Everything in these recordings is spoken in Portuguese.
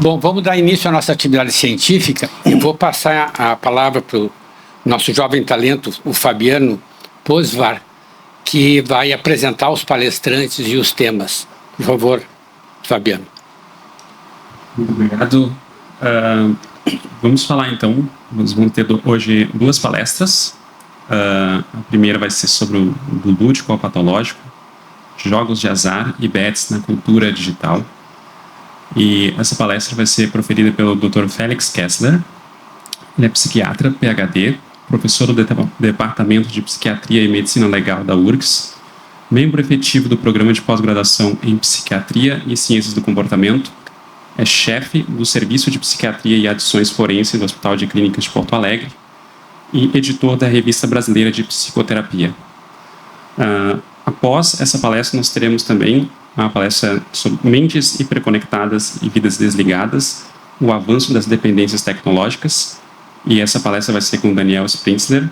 Bom, vamos dar início à nossa atividade científica. Eu vou passar a palavra para o nosso jovem talento, o Fabiano Posvar, que vai apresentar os palestrantes e os temas. Por favor, Fabiano. Muito obrigado. Vamos falar então, nós vamos ter hoje duas palestras. A primeira vai ser sobre o lúdico ao patológico, jogos de azar e bets na cultura digital. E essa palestra vai ser proferida pelo Dr. Felix Kessler. Ele é psiquiatra, PhD, professor do Departamento de Psiquiatria e Medicina Legal da URGS, membro efetivo do Programa de Pós-Graduação em Psiquiatria e Ciências do Comportamento, é chefe do Serviço de Psiquiatria e Adições Forense do Hospital de Clínicas de Porto Alegre e editor da Revista Brasileira de Psicoterapia. Após essa palestra, nós teremos também uma palestra sobre mentes hiperconectadas e vidas desligadas, o avanço das dependências tecnológicas, e essa palestra vai ser com Daniel Sprintzler.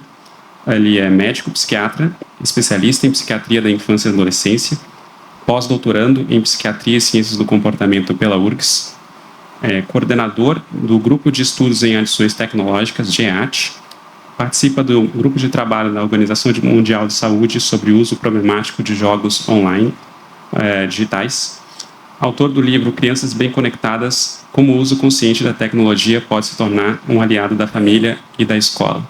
Ele é médico psiquiatra, especialista em psiquiatria da infância e adolescência, pós-doutorando em psiquiatria e ciências do comportamento pela URGS, coordenador do Grupo de Estudos em Adições Tecnológicas, GEAT, participa do grupo de trabalho da Organização Mundial de Saúde sobre o uso problemático de jogos online digitais, autor do livro Crianças Bem Conectadas, como o uso consciente da tecnologia pode se tornar um aliado da família e da escola.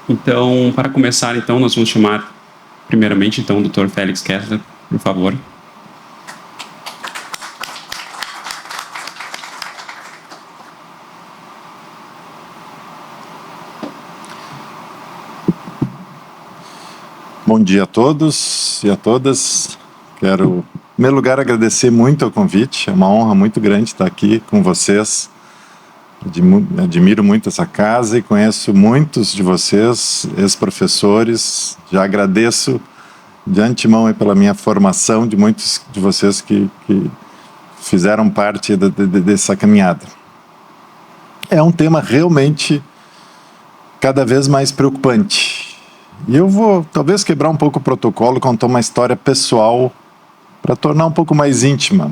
Então, para começar, então, nós vamos chamar, primeiramente, então, o Dr. Felix Kessler, por favor. Bom dia a todos e a todas. Quero, em primeiro lugar, agradecer muito o convite. É uma honra muito grande estar aqui com vocês. Admiro muito essa casa e conheço muitos de vocês, ex-professores. Já agradeço de antemão pela minha formação, de muitos de vocês que fizeram parte dessa caminhada. É um tema realmente cada vez mais preocupante. E eu vou talvez quebrar um pouco o protocolo, contar uma história pessoal para tornar um pouco mais íntima.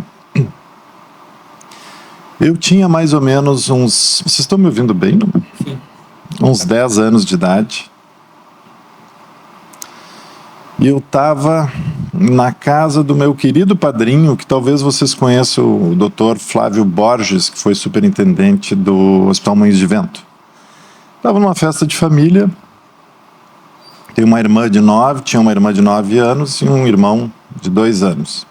Eu tinha mais ou menos uns... Vocês estão me ouvindo bem, não? Sim. Uns 10 anos de idade. E eu estava na casa do meu querido padrinho, que talvez vocês conheçam, o Dr. Flávio Borges, que foi superintendente do Hospital Moinhos de Vento. Estava numa festa de família. Tinha uma irmã de 9 anos e um irmão de 2 anos.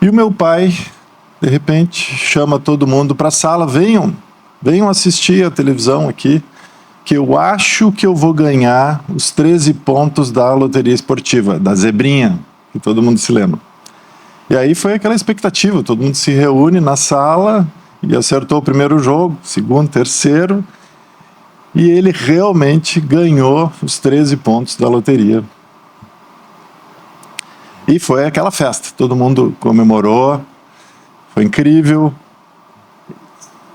E o meu pai, de repente, chama todo mundo para a sala, venham assistir a televisão aqui, que eu acho que eu vou ganhar os 13 pontos da loteria esportiva, da zebrinha, que todo mundo se lembra. E aí foi aquela expectativa, todo mundo se reúne na sala e acertou o primeiro jogo, segundo, terceiro, e ele realmente ganhou os 13 pontos da loteria. E foi aquela festa, todo mundo comemorou, foi incrível.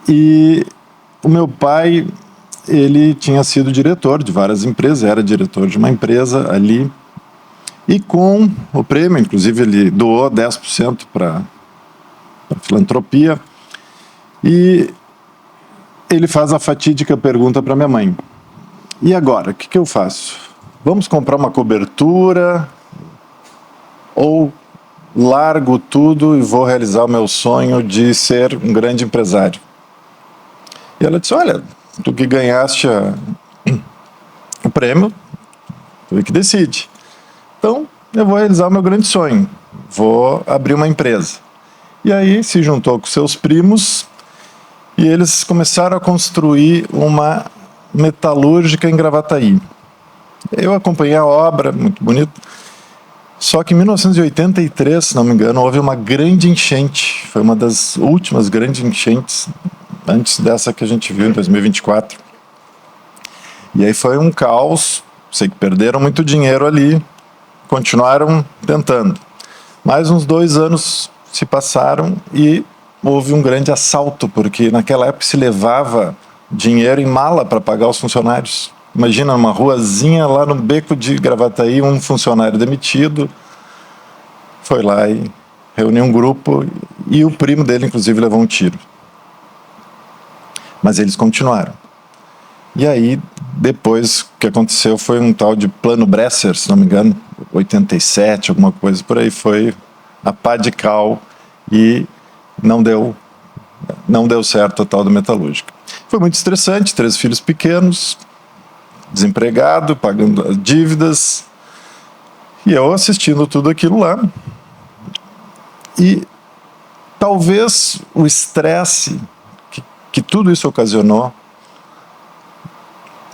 E o meu pai, ele tinha sido diretor de várias empresas, era diretor de uma empresa ali. E com o prêmio, inclusive ele doou 10% para filantropia. E ele faz a fatídica pergunta para minha mãe. E agora, o que eu faço? Vamos comprar uma cobertura ou largo tudo e vou realizar o meu sonho de ser um grande empresário? E ela disse, olha, tu que ganhaste o prêmio, tu que decide. Então, eu vou realizar o meu grande sonho, vou abrir uma empresa. E aí se juntou com seus primos e eles começaram a construir uma metalúrgica em Gravataí. Eu acompanhei a obra, muito bonito. Só que em 1983, se não me engano, houve uma grande enchente. Foi uma das últimas grandes enchentes, antes dessa que a gente viu em 2024. E aí foi um caos. Sei que perderam muito dinheiro ali, continuaram tentando. Mais uns 2 anos se passaram e houve um grande assalto, porque naquela época se levava dinheiro em mala para pagar os funcionários. Imagina, uma ruazinha lá no beco de Gravataí, um funcionário demitido foi lá e reuniu um grupo e o primo dele, inclusive, levou um tiro. Mas eles continuaram. E aí, depois, o que aconteceu foi um tal de Plano Bresser, se não me engano, 87, alguma coisa por aí, foi a pá de cal e não deu certo a tal do metalúrgica. Foi muito estressante, 3 filhos pequenos, desempregado, pagando as dívidas, e eu assistindo tudo aquilo lá. E talvez o estresse que tudo isso ocasionou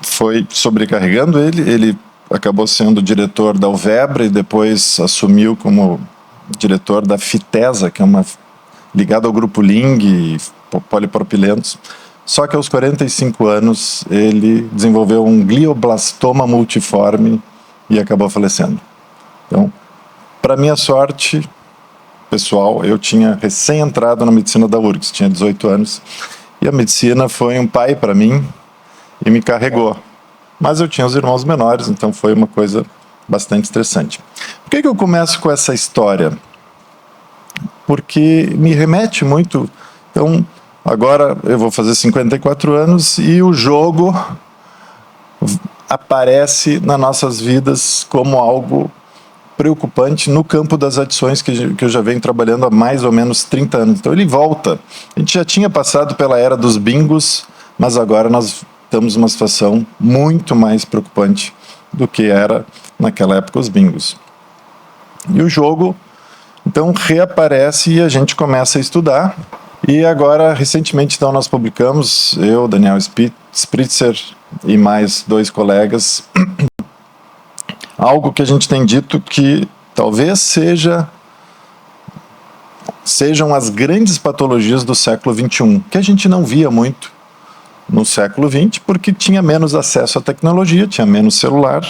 foi sobrecarregando ele. Ele acabou sendo diretor da Uvebra e depois assumiu como diretor da Fitesa, que é uma ligada ao grupo Ling e polipropilenos. Só que aos 45 anos ele desenvolveu um glioblastoma multiforme e acabou falecendo. Então, para minha sorte pessoal, eu tinha recém entrado na medicina da URGS, tinha 18 anos, e a medicina foi um pai para mim e me carregou. Mas eu tinha os irmãos menores, então foi uma coisa bastante estressante. Por que eu começo com essa história? Porque me remete muito. Então, agora eu vou fazer 54 anos e o jogo aparece nas nossas vidas como algo preocupante no campo das adições que eu já venho trabalhando há mais ou menos 30 anos. Então ele volta. A gente já tinha passado pela era dos bingos, mas agora nós estamos numa situação muito mais preocupante do que era naquela época os bingos. E o jogo, então, reaparece e a gente começa a estudar. E agora, recentemente, então, nós publicamos, eu, Daniel Spritzer e mais 2 colegas, algo que a gente tem dito que talvez sejam as grandes patologias do século XXI, que a gente não via muito no século XX, porque tinha menos acesso à tecnologia, tinha menos celular.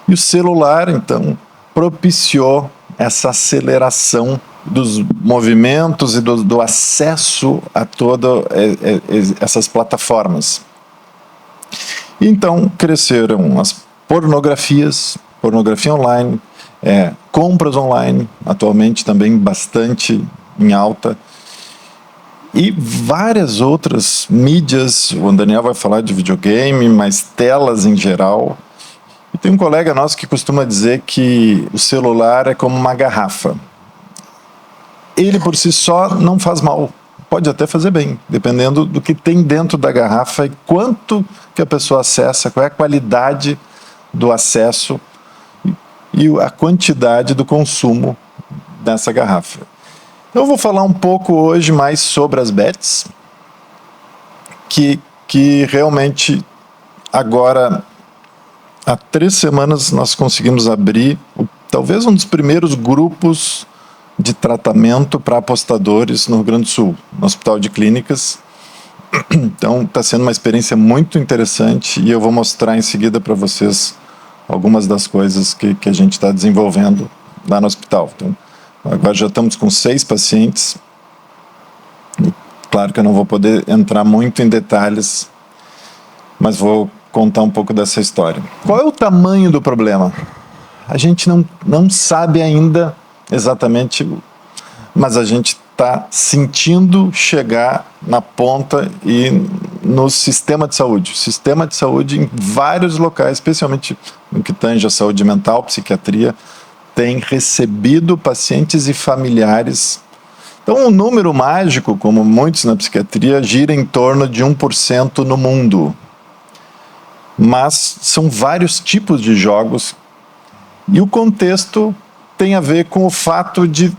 E o celular, então, propiciou essa aceleração dos movimentos e do acesso a todas essas plataformas. Então, cresceram as pornografias, pornografia online, compras online, atualmente também bastante em alta, e várias outras mídias. O Daniel vai falar de videogame, mas telas em geral. E tem um colega nosso que costuma dizer que o celular é como uma garrafa. Ele por si só não faz mal, pode até fazer bem, dependendo do que tem dentro da garrafa e quanto que a pessoa acessa, qual é a qualidade do acesso e a quantidade do consumo dessa garrafa. Eu vou falar um pouco hoje mais sobre as bets, que realmente agora, há 3 semanas, nós conseguimos abrir talvez um dos primeiros grupos de tratamento para apostadores no Rio Grande do Sul, no Hospital de Clínicas. Então, está sendo uma experiência muito interessante e eu vou mostrar em seguida para vocês algumas das coisas que a gente está desenvolvendo lá no hospital. Então, agora já estamos com 6 pacientes. Claro que eu não vou poder entrar muito em detalhes, mas vou contar um pouco dessa história. Qual é o tamanho do problema? A gente não sabe ainda exatamente, mas a gente está sentindo chegar na ponta e no sistema de saúde. O sistema de saúde em vários locais, especialmente no que tange a saúde mental, psiquiatria, tem recebido pacientes e familiares. Então, um número mágico, como muitos na psiquiatria, gira em torno de 1% no mundo. Mas são vários tipos de jogos e o contexto tem a ver com o fato de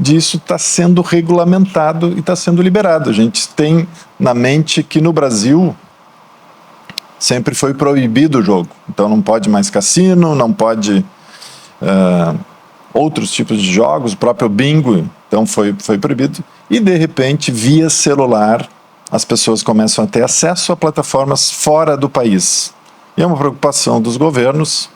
isso estar sendo regulamentado e está sendo liberado. A gente tem na mente que no Brasil sempre foi proibido o jogo. Então não pode mais cassino, não pode outros tipos de jogos, o próprio bingo, então foi proibido. E de repente, via celular, as pessoas começam a ter acesso a plataformas fora do país. E é uma preocupação dos governos,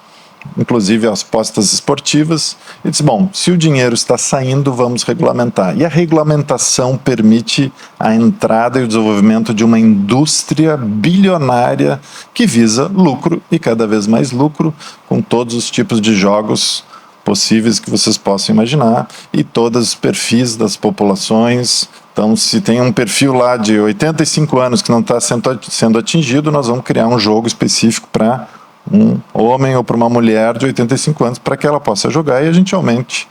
inclusive as apostas esportivas, e diz, bom, se o dinheiro está saindo, vamos regulamentar. E a regulamentação permite a entrada e o desenvolvimento de uma indústria bilionária que visa lucro e cada vez mais lucro com todos os tipos de jogos possíveis que vocês possam imaginar, e todos os perfis das populações. Então, se tem um perfil lá de 85 anos que não está sendo atingido, nós vamos criar um jogo específico para um homem ou para uma mulher de 85 anos, para que ela possa jogar e a gente aumente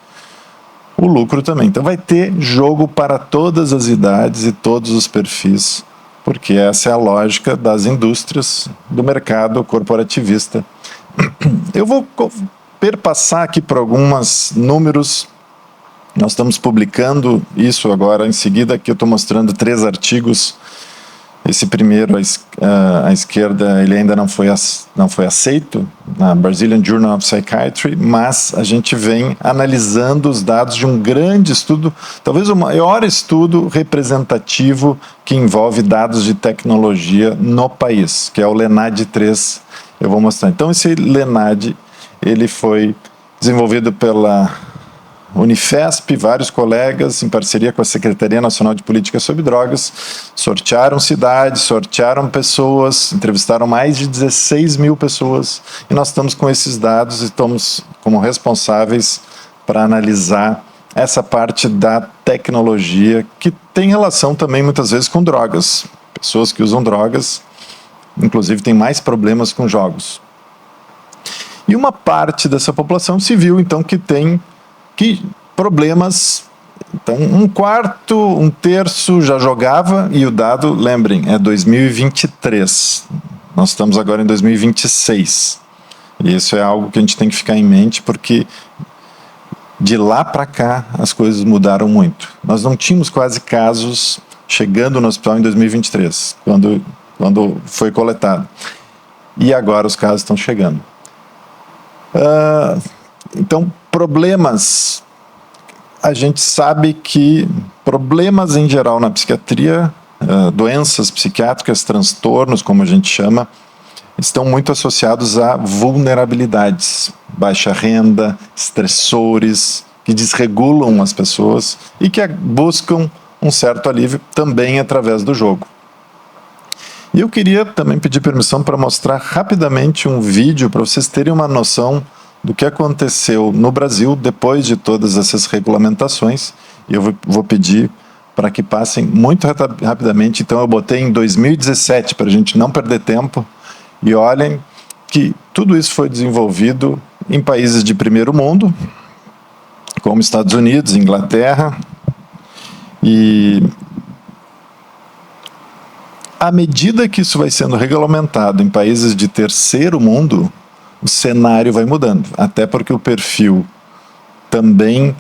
o lucro também. Então vai ter jogo para todas as idades e todos os perfis, porque essa é a lógica das indústrias, do mercado corporativista. Eu vou perpassar aqui por alguns números. Nós estamos publicando isso agora em seguida, aqui eu estou mostrando 3 artigos. Esse primeiro, à esquerda, ele ainda não foi aceito na Brazilian Journal of Psychiatry, mas a gente vem analisando os dados de um grande estudo, talvez o maior estudo representativo que envolve dados de tecnologia no país, que é o LENAD 3. Eu vou mostrar. Então, esse LENAD, ele foi desenvolvido pela Unifesp, vários colegas, em parceria com a Secretaria Nacional de Política sobre Drogas, sortearam cidades, sortearam pessoas, entrevistaram mais de 16 mil pessoas, e nós estamos com esses dados e estamos como responsáveis para analisar essa parte da tecnologia que tem relação também muitas vezes com drogas. Pessoas que usam drogas, inclusive, têm mais problemas com jogos. E uma parte dessa população civil, então, que tem problemas. Então, 1/4, 1/3 já jogava, e o dado, lembrem, é 2023. Nós estamos agora em 2026. E isso é algo que a gente tem que ficar em mente, porque de lá para cá as coisas mudaram muito. Nós não tínhamos quase casos chegando no hospital em 2023, quando foi coletado. E agora os casos estão chegando. Então, problemas, a gente sabe que problemas em geral na psiquiatria, doenças psiquiátricas, transtornos, como a gente chama, estão muito associados a vulnerabilidades, baixa renda, estressores, que desregulam as pessoas e que buscam um certo alívio também através do jogo. E eu queria também pedir permissão para mostrar rapidamente um vídeo para vocês terem uma noção do que aconteceu no Brasil depois de todas essas regulamentações. E eu vou pedir para que passem muito rapidamente. Então eu botei em 2017 para a gente não perder tempo. E olhem que tudo isso foi desenvolvido em países de primeiro mundo, como Estados Unidos, Inglaterra. E à medida que isso vai sendo regulamentado em países de terceiro mundo, o cenário vai mudando, até porque o perfil também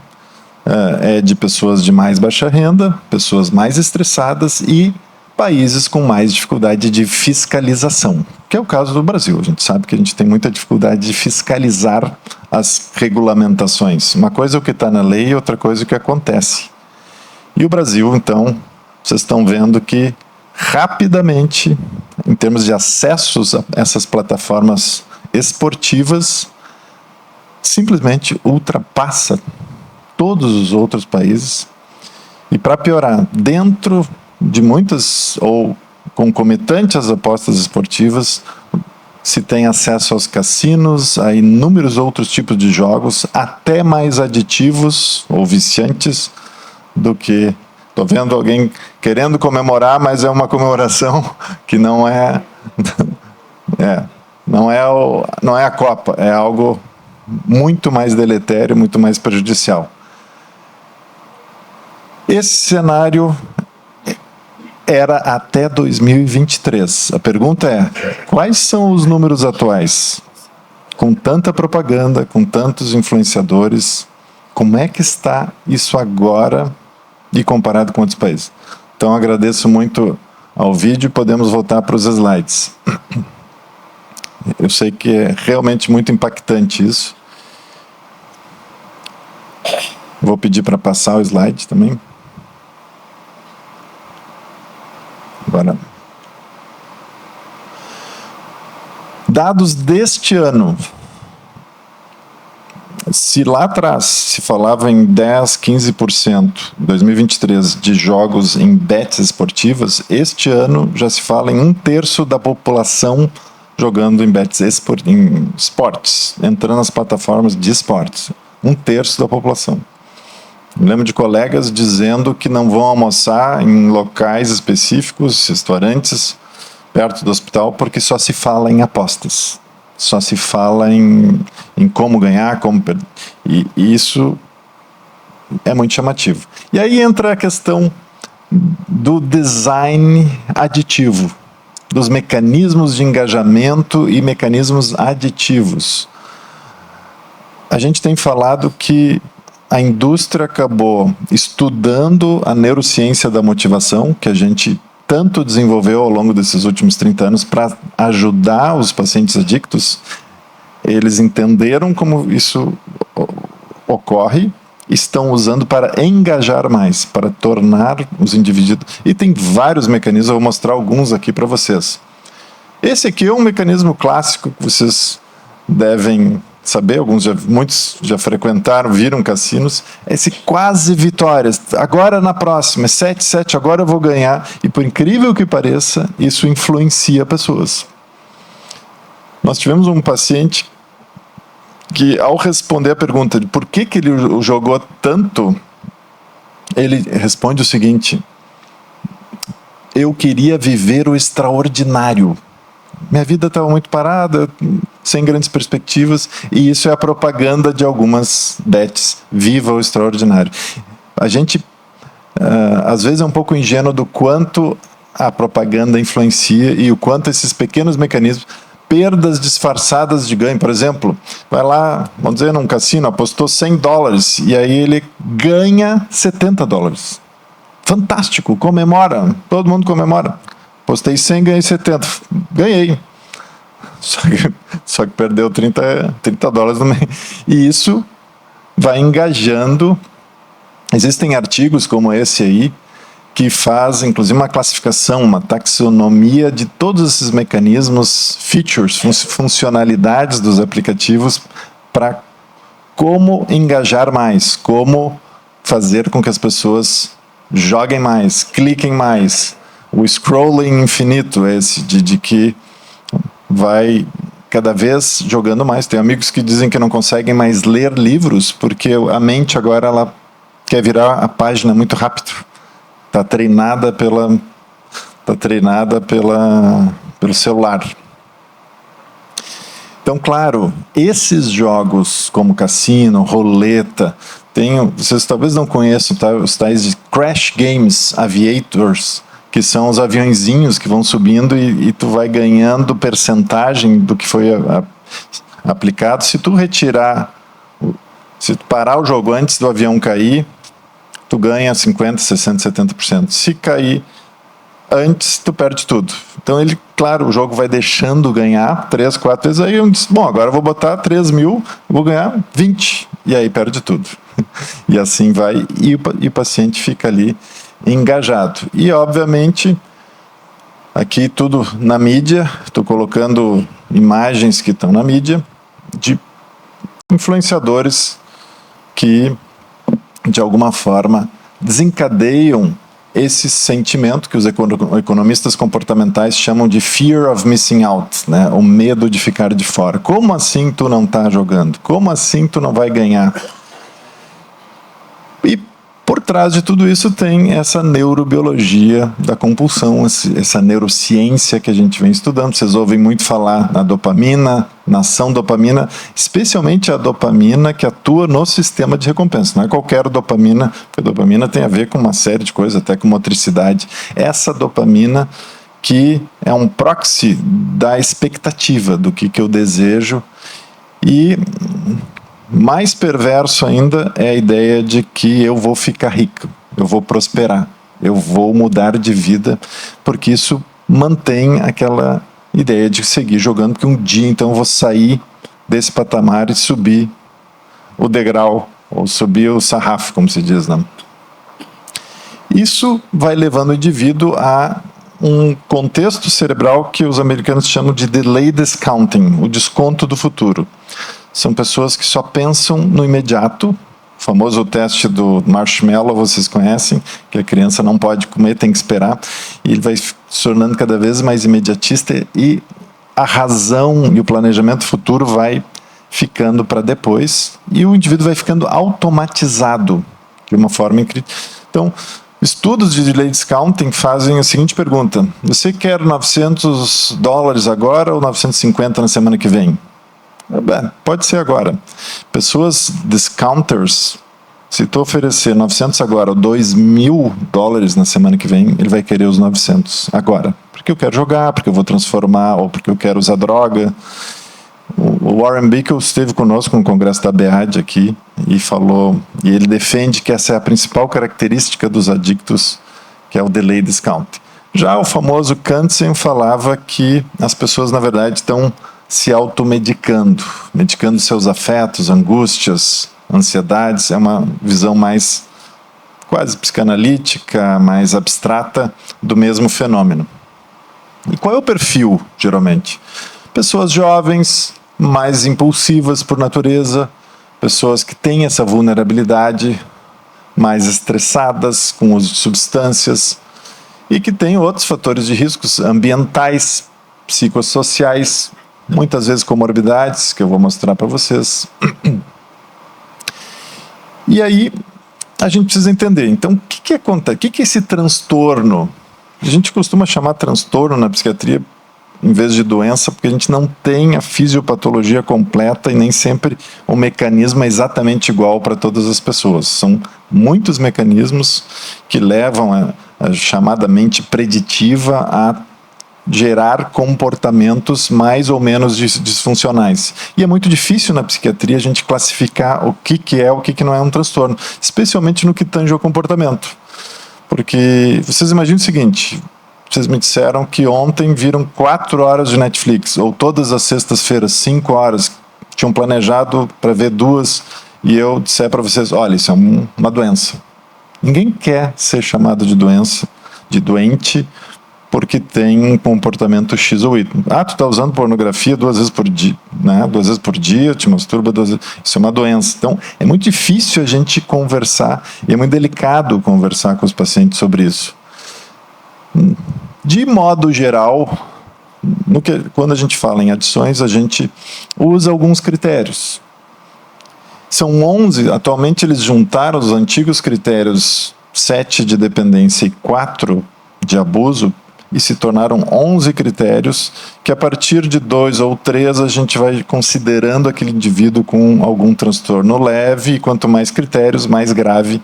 é de pessoas de mais baixa renda, pessoas mais estressadas e países com mais dificuldade de fiscalização, que é o caso do Brasil. A gente sabe que a gente tem muita dificuldade de fiscalizar as regulamentações. Uma coisa é o que está na lei e outra coisa é o que acontece. E o Brasil, então, vocês estão vendo que rapidamente, em termos de acessos a essas plataformas esportivas, simplesmente ultrapassa todos os outros países. E para piorar, dentro de muitas ou concomitantes às apostas esportivas, se tem acesso aos cassinos, a inúmeros outros tipos de jogos, até mais aditivos ou viciantes do que... Estou vendo alguém querendo comemorar, mas é uma comemoração que não é... Não é a Copa, é algo muito mais deletério, muito mais prejudicial. Esse cenário era até 2023. A pergunta é, quais são os números atuais? Com tanta propaganda, com tantos influenciadores, como é que está isso agora e comparado com outros países? Então, agradeço muito ao vídeo, podemos voltar para os slides. Eu sei que é realmente muito impactante isso. Vou pedir para passar o slide também. Agora. Dados deste ano. Se lá atrás se falava em 10, 15%, em 2023, de jogos em bets esportivas, este ano já se fala em 1/3 da população jogando em bets em esportes, entrando nas plataformas de esportes. 1/3 da população. Eu lembro de colegas dizendo que não vão almoçar em locais específicos, restaurantes, perto do hospital, porque só se fala em apostas. Só se fala em como ganhar, como perder. E isso é muito chamativo. E aí entra a questão do design aditivo, dos mecanismos de engajamento e mecanismos aditivos. A gente tem falado que a indústria acabou estudando a neurociência da motivação, que a gente tanto desenvolveu ao longo desses últimos 30 anos para ajudar os pacientes adictos. Eles entenderam como isso ocorre, estão usando para engajar mais, para tornar os indivíduos... E tem vários mecanismos, eu vou mostrar alguns aqui para vocês. Esse aqui é um mecanismo clássico que vocês devem saber, muitos já frequentaram, viram cassinos, esse quase vitórias, agora na próxima, 7-7, agora eu vou ganhar, e por incrível que pareça, isso influencia pessoas. Nós tivemos um paciente que, ao responder a pergunta de por que ele jogou tanto, ele responde o seguinte: eu queria viver o extraordinário. Minha vida estava muito parada, sem grandes perspectivas, e isso é a propaganda de algumas bets. Viva o extraordinário. A gente, às vezes, é um pouco ingênuo do quanto a propaganda influencia e o quanto esses pequenos mecanismos, perdas disfarçadas de ganho. Por exemplo, vai lá, vamos dizer, num cassino, apostou $100 e aí ele ganha $70. Fantástico, comemora, todo mundo comemora. Postei 100, ganhei 70. Ganhei. Só que perdeu $30 no meio. E isso vai engajando. Existem artigos como esse aí, que faz, inclusive, uma classificação, uma taxonomia de todos esses mecanismos, features, funcionalidades dos aplicativos para como engajar mais, como fazer com que as pessoas joguem mais, cliquem mais. O scrolling infinito, esse de que vai cada vez jogando mais. Tem amigos que dizem que não conseguem mais ler livros porque a mente agora ela quer virar a página muito rápido. Está treinada pelo celular. Então, claro, esses jogos como cassino, roleta, vocês talvez não conheçam, tá? Os tais de Crash Games Aviators, que são os aviãozinhos que vão subindo e tu vai ganhando percentagem do que foi aplicado. Se tu parar o jogo antes do avião cair, tu ganha 50%, 60%, 70%. Se cair antes, tu perde tudo. Então, claro, o jogo vai deixando ganhar 3, 4 vezes. Aí eu disse, bom, agora eu vou botar 3 mil, vou ganhar 20. E aí perde tudo. E assim vai, e o paciente fica ali engajado. E, obviamente, aqui tudo na mídia, estou colocando imagens que estão na mídia, de influenciadores que, de alguma forma, desencadeiam esse sentimento que os economistas comportamentais chamam de fear of missing out, né? O medo de ficar de fora. Como assim tu não está jogando? Como assim tu não vai ganhar? E por trás de tudo isso tem essa neurobiologia da compulsão, essa neurociência que a gente vem estudando. Vocês ouvem muito falar na dopamina, na ação dopamina, especialmente a dopamina que atua no sistema de recompensa. Não é qualquer dopamina, porque a dopamina tem a ver com uma série de coisas, até com motricidade. Essa dopamina que é um proxy da expectativa, do que eu desejo. E mais perverso ainda é a ideia de que eu vou ficar rico, eu vou prosperar, eu vou mudar de vida, porque isso mantém aquela ideia de seguir jogando, porque um dia então eu vou sair desse patamar e subir o degrau, ou subir o sarrafo, como se diz, né? Isso vai levando o indivíduo a um contexto cerebral que os americanos chamam de delay discounting, o desconto do futuro. São pessoas que só pensam no imediato. O famoso teste do marshmallow, vocês conhecem, que a criança não pode comer, tem que esperar. E ele vai se tornando cada vez mais imediatista e a razão e o planejamento futuro vai ficando para depois e o indivíduo vai ficando automatizado de uma forma incrível. Então, estudos de delay discounting fazem a seguinte pergunta: você quer $900 agora ou 950 na semana que vem? Pode ser agora. Pessoas discounters, se tu oferecer 900 agora ou $2.000 na semana que vem, ele vai querer os 900 agora. Porque eu quero jogar, porque eu vou transformar, ou porque eu quero usar droga. O Warren Buffett esteve conosco no congresso da BEAD aqui e falou, e ele defende que essa é a principal característica dos adictos, que é o delay discount. Já o famoso Kantian falava que as pessoas, na verdade, estão se automedicando, medicando seus afetos, angústias, ansiedades. É uma visão mais quase psicanalítica, mais abstrata do mesmo fenômeno. E qual é o perfil, geralmente? Pessoas jovens, mais impulsivas por natureza, pessoas que têm essa vulnerabilidade, mais estressadas com o uso de substâncias e que têm outros fatores de riscos ambientais, psicossociais, muitas vezes comorbidades, que eu vou mostrar para vocês. E aí, a gente precisa entender, então, o que acontece? O que é esse transtorno? A gente costuma chamar transtorno na psiquiatria em vez de doença, porque a gente não tem a fisiopatologia completa e nem sempre o mecanismo é exatamente igual para todas as pessoas. São muitos mecanismos que levam a chamada mente preditiva a gerar comportamentos mais ou menos disfuncionais. E é muito difícil na psiquiatria a gente classificar o que é o que não é um transtorno, especialmente no que tange ao comportamento. Porque vocês imaginem o seguinte: vocês me disseram que ontem viram 4 horas de Netflix, ou todas as sextas-feiras, 5 horas, tinham planejado para ver 2, e eu disser para vocês, olha, isso é uma doença. Ninguém quer ser chamado de doença, de doente, porque tem um comportamento X ou Y. Tu está usando pornografia 2 vezes por dia, né? 2 vezes por dia, te masturba 2 vezes. Isso é uma doença. Então, é muito difícil a gente conversar, e é muito delicado conversar com os pacientes sobre isso. De modo geral, quando a gente fala em adições, a gente usa alguns critérios. São 11, atualmente eles juntaram os antigos critérios 7 de dependência e 4 de abuso, e se tornaram 11 critérios que a partir de 2 ou 3 a gente vai considerando aquele indivíduo com algum transtorno leve, e quanto mais critérios, mais grave.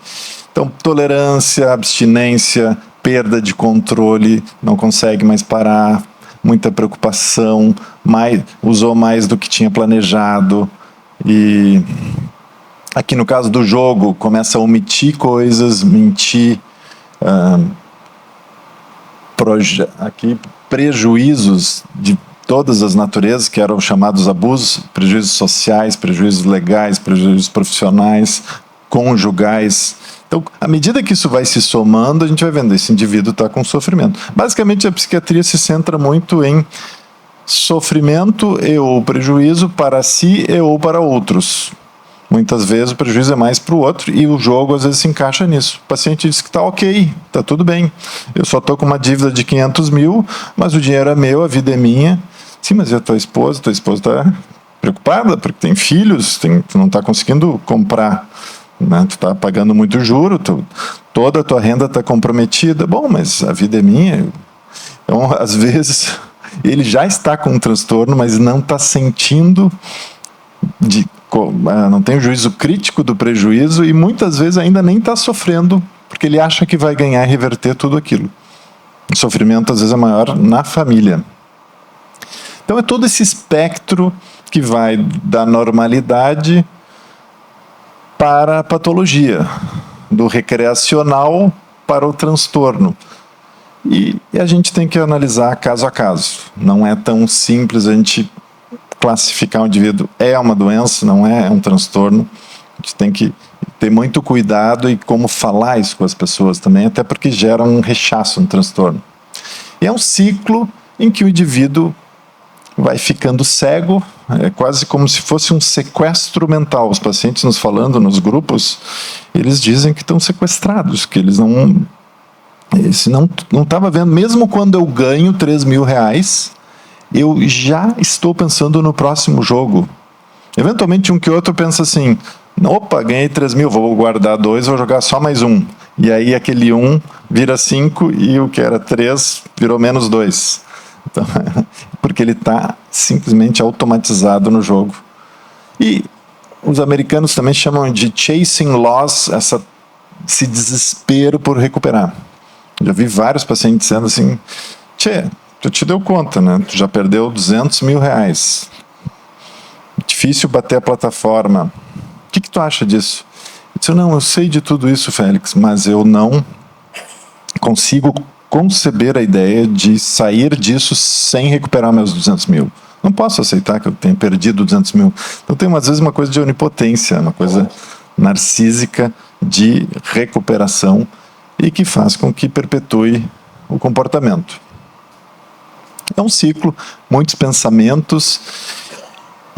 Então, tolerância, abstinência, perda de controle, não consegue mais parar, muita preocupação, usou mais do que tinha planejado, e aqui no caso do jogo, começa a omitir coisas, mentir, prejuízos de todas as naturezas, que eram chamados abusos, prejuízos sociais, prejuízos legais, prejuízos profissionais, conjugais. Então, à medida que isso vai se somando, a gente vai vendo, esse indivíduo está com sofrimento. Basicamente, a psiquiatria se centra muito em sofrimento e ou prejuízo para si e ou para outros. Muitas vezes o prejuízo é mais para o outro, e o jogo às vezes se encaixa nisso. O paciente diz que está ok, está tudo bem. Eu só estou com uma dívida de 500 mil, mas o dinheiro é meu, a vida é minha. Sim, mas a tua esposa está preocupada porque tem filhos, tu não está conseguindo comprar, né? Tu está pagando muito juro, toda a tua renda está comprometida. Bom, mas a vida é minha. Então, às vezes, ele já está com um transtorno, mas não está sentindo não tem o juízo crítico do prejuízo, e muitas vezes ainda nem está sofrendo, porque ele acha que vai ganhar e reverter tudo aquilo. O sofrimento às vezes é maior na família. Então é todo esse espectro que vai da normalidade para a patologia, do recreacional para o transtorno. E a gente tem que analisar caso a caso. Não é tão simples a gente classificar um indivíduo, é uma doença, não é um transtorno. A gente tem que ter muito cuidado e como falar isso com as pessoas também, até porque gera um rechaço, um transtorno. E é um ciclo em que o indivíduo vai ficando cego, é quase como se fosse um sequestro mental. Os pacientes nos falando nos grupos, eles dizem que estão sequestrados, que eles não estava vendo, mesmo quando eu ganho R$3.000, eu já estou pensando no próximo jogo. Eventualmente, um que outro pensa assim, opa, ganhei 3 mil, vou guardar 2, vou jogar só mais um. E aí aquele 1 vira 5 e o que era 3 virou menos 2. Então, porque ele está simplesmente automatizado no jogo. E os americanos também chamam de chasing loss, esse desespero por recuperar. Já vi vários pacientes dizendo assim, tu te deu conta, né? Tu já perdeu 200 mil reais. Difícil bater a plataforma. O que tu acha disso? Eu disse, não, eu sei de tudo isso, Félix, mas eu não consigo conceber a ideia de sair disso sem recuperar meus 200 mil. Não posso aceitar que eu tenha perdido 200 mil. Então tem às vezes uma coisa de onipotência, uma coisa narcísica de recuperação e que faz com que perpetue o comportamento. É um ciclo, muitos pensamentos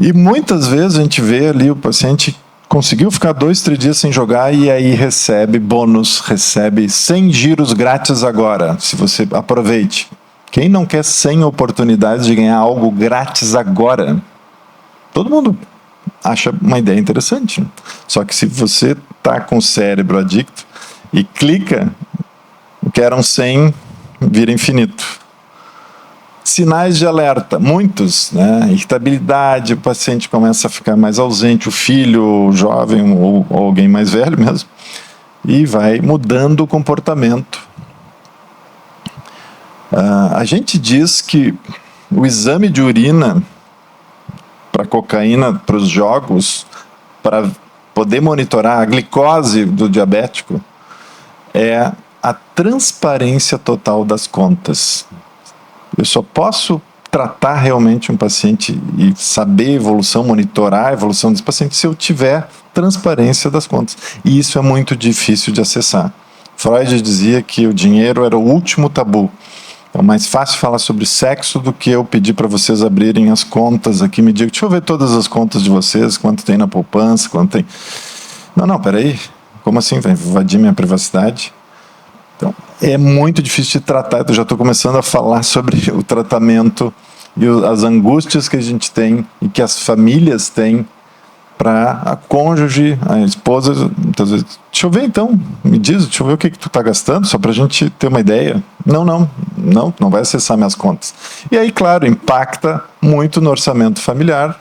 e muitas vezes a gente vê ali o paciente conseguiu ficar 2, 3 dias sem jogar e aí recebe bônus, recebe 100 giros grátis agora, se você aproveite. Quem não quer 100 oportunidades de ganhar algo grátis agora? Todo mundo acha uma ideia interessante. Só que se você está com o cérebro adicto e clica, o que eram 100 vira infinito. Sinais de alerta, muitos, né? Irritabilidade, o paciente começa a ficar mais ausente, o filho, o jovem ou alguém mais velho mesmo, e vai mudando o comportamento. A gente diz que o exame de urina para cocaína, para os jogos, para poder monitorar a glicose do diabético, é a transparência total das contas. Eu só posso tratar realmente um paciente e saber a evolução, monitorar a evolução desse paciente se eu tiver transparência das contas. E isso é muito difícil de acessar. Freud dizia que o dinheiro era o último tabu. É mais fácil falar sobre sexo do que eu pedir para vocês abrirem as contas aqui. Me digam, deixa eu ver todas as contas de vocês, quanto tem na poupança, quanto tem... Não, peraí. Como assim? Vai invadir minha privacidade? Então, é muito difícil de tratar. Eu já estou começando a falar sobre o tratamento e as angústias que a gente tem e que as famílias têm para a cônjuge, a esposa, muitas vezes. Deixa eu ver então, me diz, deixa eu ver o que tu está gastando, só para a gente ter uma ideia. Não vai acessar minhas contas. E aí, claro, impacta muito no orçamento familiar.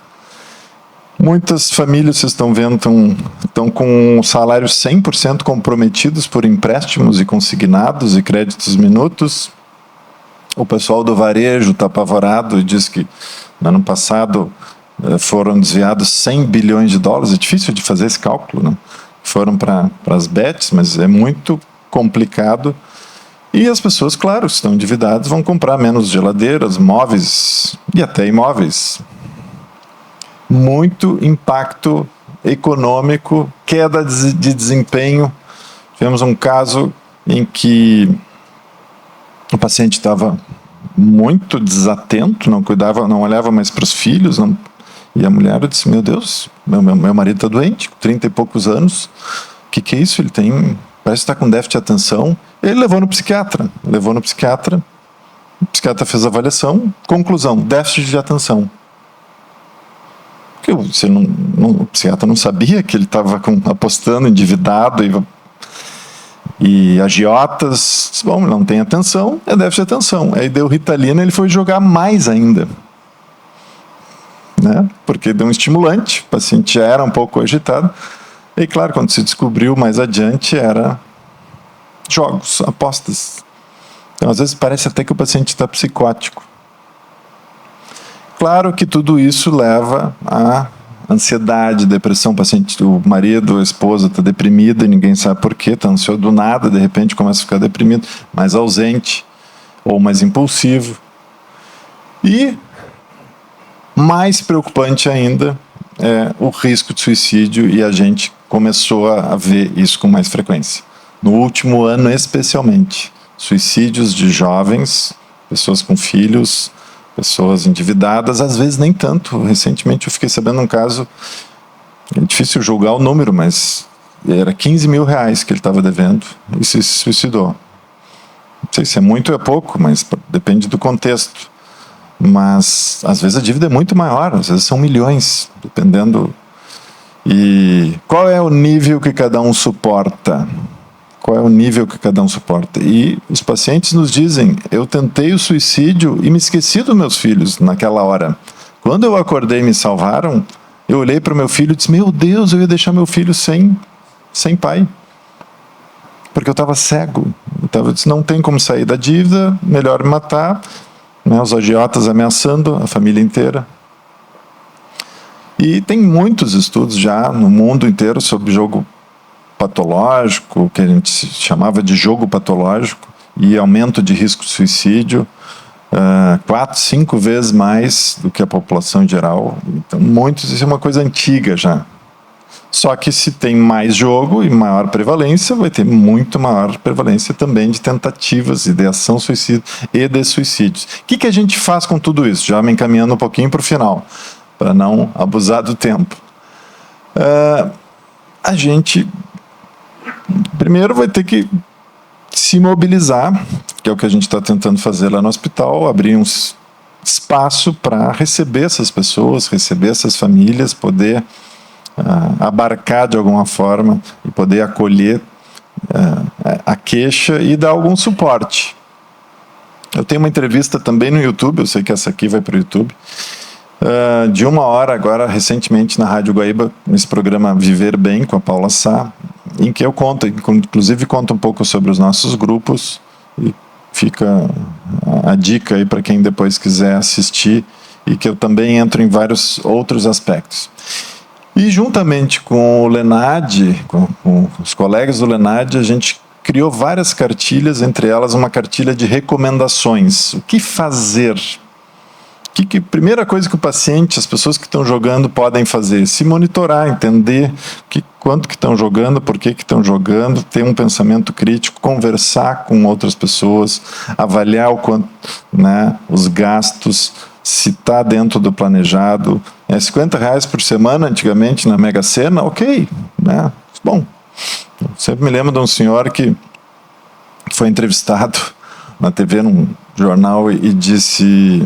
Muitas famílias, vocês estão vendo, estão com salários 100% comprometidos por empréstimos e consignados e créditos minutos. O pessoal do varejo está apavorado e diz que no ano passado foram desviados 100 bilhões de dólares. É difícil de fazer esse cálculo, né? Foram para as bets, mas é muito complicado. E as pessoas, claro, estão endividadas, vão comprar menos geladeiras, móveis e até imóveis. Muito impacto econômico, queda de desempenho. Tivemos um caso em que o paciente estava muito desatento, não cuidava, não olhava mais para os filhos, e a mulher disse, meu Deus, meu marido está doente, 30 e poucos anos, o que é isso? Ele parece que está com déficit de atenção. Ele levou no psiquiatra, o psiquiatra fez a avaliação, conclusão, déficit de atenção. Porque o psiquiatra não sabia que ele estava apostando, endividado e agiotas. Bom, não tem atenção, é déficit de atenção. Aí deu Ritalina e ele foi jogar mais ainda. Né? Porque deu um estimulante, o paciente já era um pouco agitado. E claro, quando se descobriu mais adiante, era jogos, apostas. Então, às vezes parece até que o paciente está psicótico. Claro que tudo isso leva a ansiedade, depressão. O marido, a esposa está deprimida e ninguém sabe por quê, está ansioso do nada, de repente começa a ficar deprimido, mais ausente ou mais impulsivo. E mais preocupante ainda é o risco de suicídio, e a gente começou a ver isso com mais frequência. No último ano, especialmente, suicídios de jovens, pessoas com filhos, pessoas endividadas, às vezes nem tanto. Recentemente eu fiquei sabendo um caso, é difícil julgar o número, mas era 15 mil reais que ele estava devendo e se suicidou. Não sei se é muito ou é pouco, mas depende do contexto. Mas, às vezes, a dívida é muito maior, às vezes são milhões, dependendo. E qual é o nível que cada um suporta? Qual é o nível que cada um suporta? E os pacientes nos dizem, eu tentei o suicídio e me esqueci dos meus filhos naquela hora. Quando eu acordei e me salvaram, eu olhei para o meu filho e disse, meu Deus, eu ia deixar meu filho sem pai. Porque eu estava cego. Eu disse, não tem como sair da dívida, melhor me matar. Né, os agiotas ameaçando a família inteira. E tem muitos estudos já no mundo inteiro sobre jogo patológico, que a gente chamava de jogo patológico, e aumento de risco de suicídio, 4, 5 vezes mais do que a população em geral. Então, muitos, isso é uma coisa antiga já. Só que se tem mais jogo e maior prevalência, vai ter muito maior prevalência também de tentativas, ideação suicida e de suicídios. O que a gente faz com tudo isso? Já me encaminhando um pouquinho para o final, para não abusar do tempo. A gente, primeiro, vai ter que se mobilizar, que é o que a gente está tentando fazer lá no hospital, abrir um espaço para receber essas pessoas, receber essas famílias, poder abarcar de alguma forma e poder acolher a queixa e dar algum suporte. Eu tenho uma entrevista também no YouTube, eu sei que essa aqui vai para o YouTube, de 1 hora agora, recentemente na Rádio Guaíba, nesse programa Viver Bem, com a Paula Sá, em que eu conto, inclusive conto um pouco sobre os nossos grupos, e fica a dica aí para quem depois quiser assistir, e que eu também entro em vários outros aspectos. E juntamente com o Lenad, com os colegas do Lenad, a gente criou várias cartilhas, entre elas uma cartilha de recomendações. O que fazer? Primeira coisa que o paciente, as pessoas que estão jogando podem fazer? Se monitorar, entender quanto que estão jogando, por que estão jogando, ter um pensamento crítico, conversar com outras pessoas, avaliar o quanto, né, os gastos, se está dentro do planejado. R$50 por semana, antigamente, na Mega Sena, ok. Né? Bom, eu sempre me lembro de um senhor que foi entrevistado na TV, num jornal, e disse...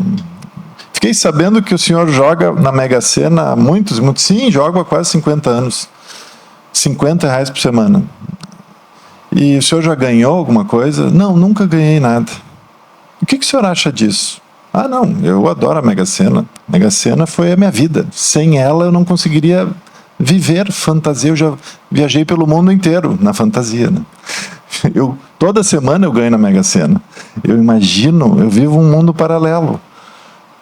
Fiquei sabendo que o senhor joga na Mega Sena há muitos... Sim, jogo há quase 50 anos. R$50 por semana. E o senhor já ganhou alguma coisa? Não, nunca ganhei nada. O que o senhor acha disso? Ah, não, eu adoro a Mega Sena. A Mega Sena foi a minha vida. Sem ela eu não conseguiria viver fantasia. Eu já viajei pelo mundo inteiro na fantasia. Né? Toda semana eu ganho na Mega Sena. Eu imagino, eu vivo um mundo paralelo.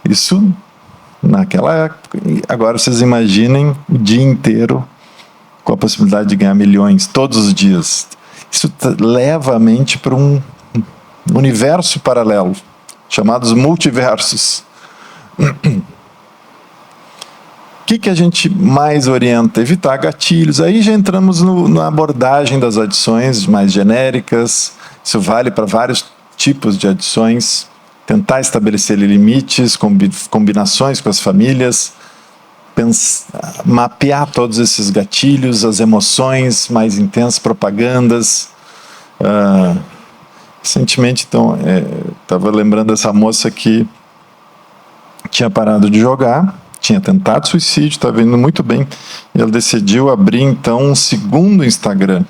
Isso naquela época. Agora vocês imaginem o dia inteiro com a possibilidade de ganhar milhões, todos os dias. Isso leva a mente para um universo paralelo, chamados multiversos. O que a gente mais orienta? Evitar gatilhos. Aí já entramos na abordagem das adições mais genéricas. Isso vale para vários tipos de adições. Tentar estabelecer limites, combinações com as famílias, mapear todos esses gatilhos, as emoções mais intensas, propagandas. Recentemente, então, estava lembrando dessa moça que tinha parado de jogar, tinha tentado suicídio, estava indo muito bem, e ela decidiu abrir, então, um segundo Instagram,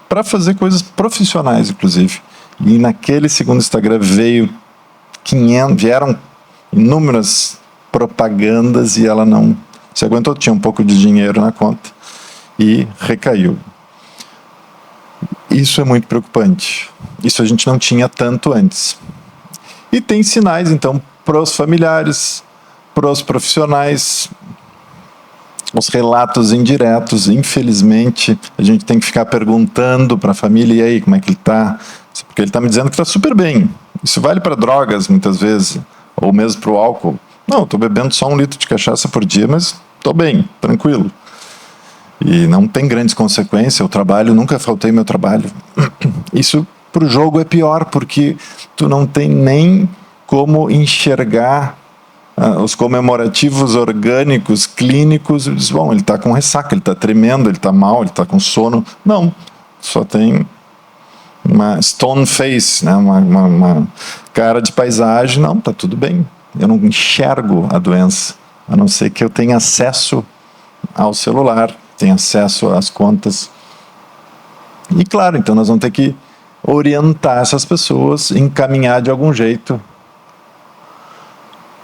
para fazer coisas profissionais, inclusive. E naquele segundo Instagram vieram inúmeras propagandas e ela não se aguentou, tinha um pouco de dinheiro na conta e recaiu. Isso é muito preocupante. Isso a gente não tinha tanto antes. E tem sinais, então, para os familiares, para os profissionais, os relatos indiretos. Infelizmente, a gente tem que ficar perguntando para a família, e aí, como é que ele está? Porque ele está me dizendo que está super bem. Isso vale para drogas, muitas vezes, ou mesmo para o álcool. Não, estou bebendo só 1 litro de cachaça por dia, mas estou bem, tranquilo. E não tem grandes consequências. Eu trabalho, nunca faltei meu trabalho. Isso para o jogo é pior, porque tu não tem nem como enxergar os comemorativos orgânicos, clínicos. Diz, bom, ele está com ressaca, ele está tremendo, ele está mal, ele está com sono. Não, só tem uma stone face, né? uma cara de paisagem. Não, está tudo bem. eu não enxergo a doença, a não ser que eu tenha acesso ao celular, tenha acesso às contas. E claro, então nós vamos ter que orientar essas pessoas, encaminhar de algum jeito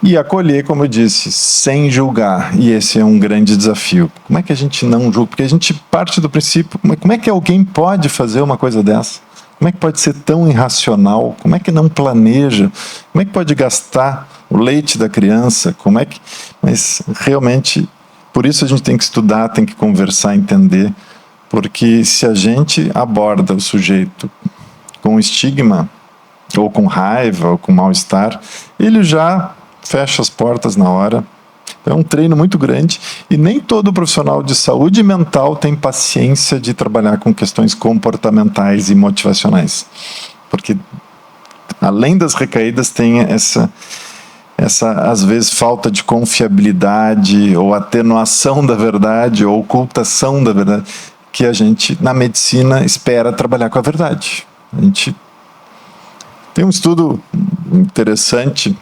e acolher, como eu disse, sem julgar. E esse é um grande desafio. Como é que a gente não julga? Porque a gente parte do princípio, como é que alguém pode fazer uma coisa dessa? Como é que pode ser tão irracional? Como é que não planeja? Como é que pode gastar o leite da criança? Mas realmente, por isso a gente tem que estudar, tem que conversar, entender. Porque se a gente aborda o sujeito com estigma, ou com raiva, ou com mal-estar, ele já fecha as portas na hora. É um treino muito grande e nem todo profissional de saúde mental tem paciência de trabalhar com questões comportamentais e motivacionais. Porque, além das recaídas, tem essa às vezes, falta de confiabilidade, ou atenuação da verdade, ou ocultação da verdade, que a gente, na medicina, espera trabalhar com a verdade. A gente tem um estudo interessante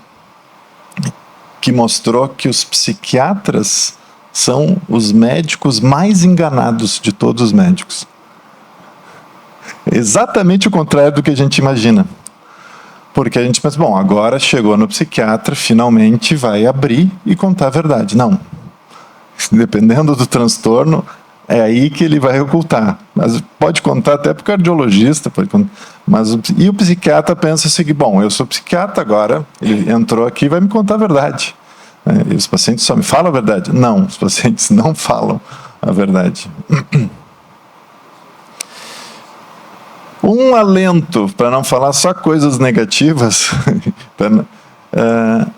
que mostrou que os psiquiatras são os médicos mais enganados de todos os médicos. Exatamente o contrário do que a gente imagina. Porque a gente pensa, bom, agora chegou no psiquiatra, finalmente vai abrir e contar a verdade. Não. Dependendo do transtorno, é aí que ele vai ocultar. Mas pode contar até para o cardiologista, e o psiquiatra pensa assim, bom, eu sou psiquiatra agora, ele entrou aqui e vai me contar a verdade. E os pacientes só me falam a verdade? Não, os pacientes não falam a verdade. Um alento, para não falar só coisas negativas,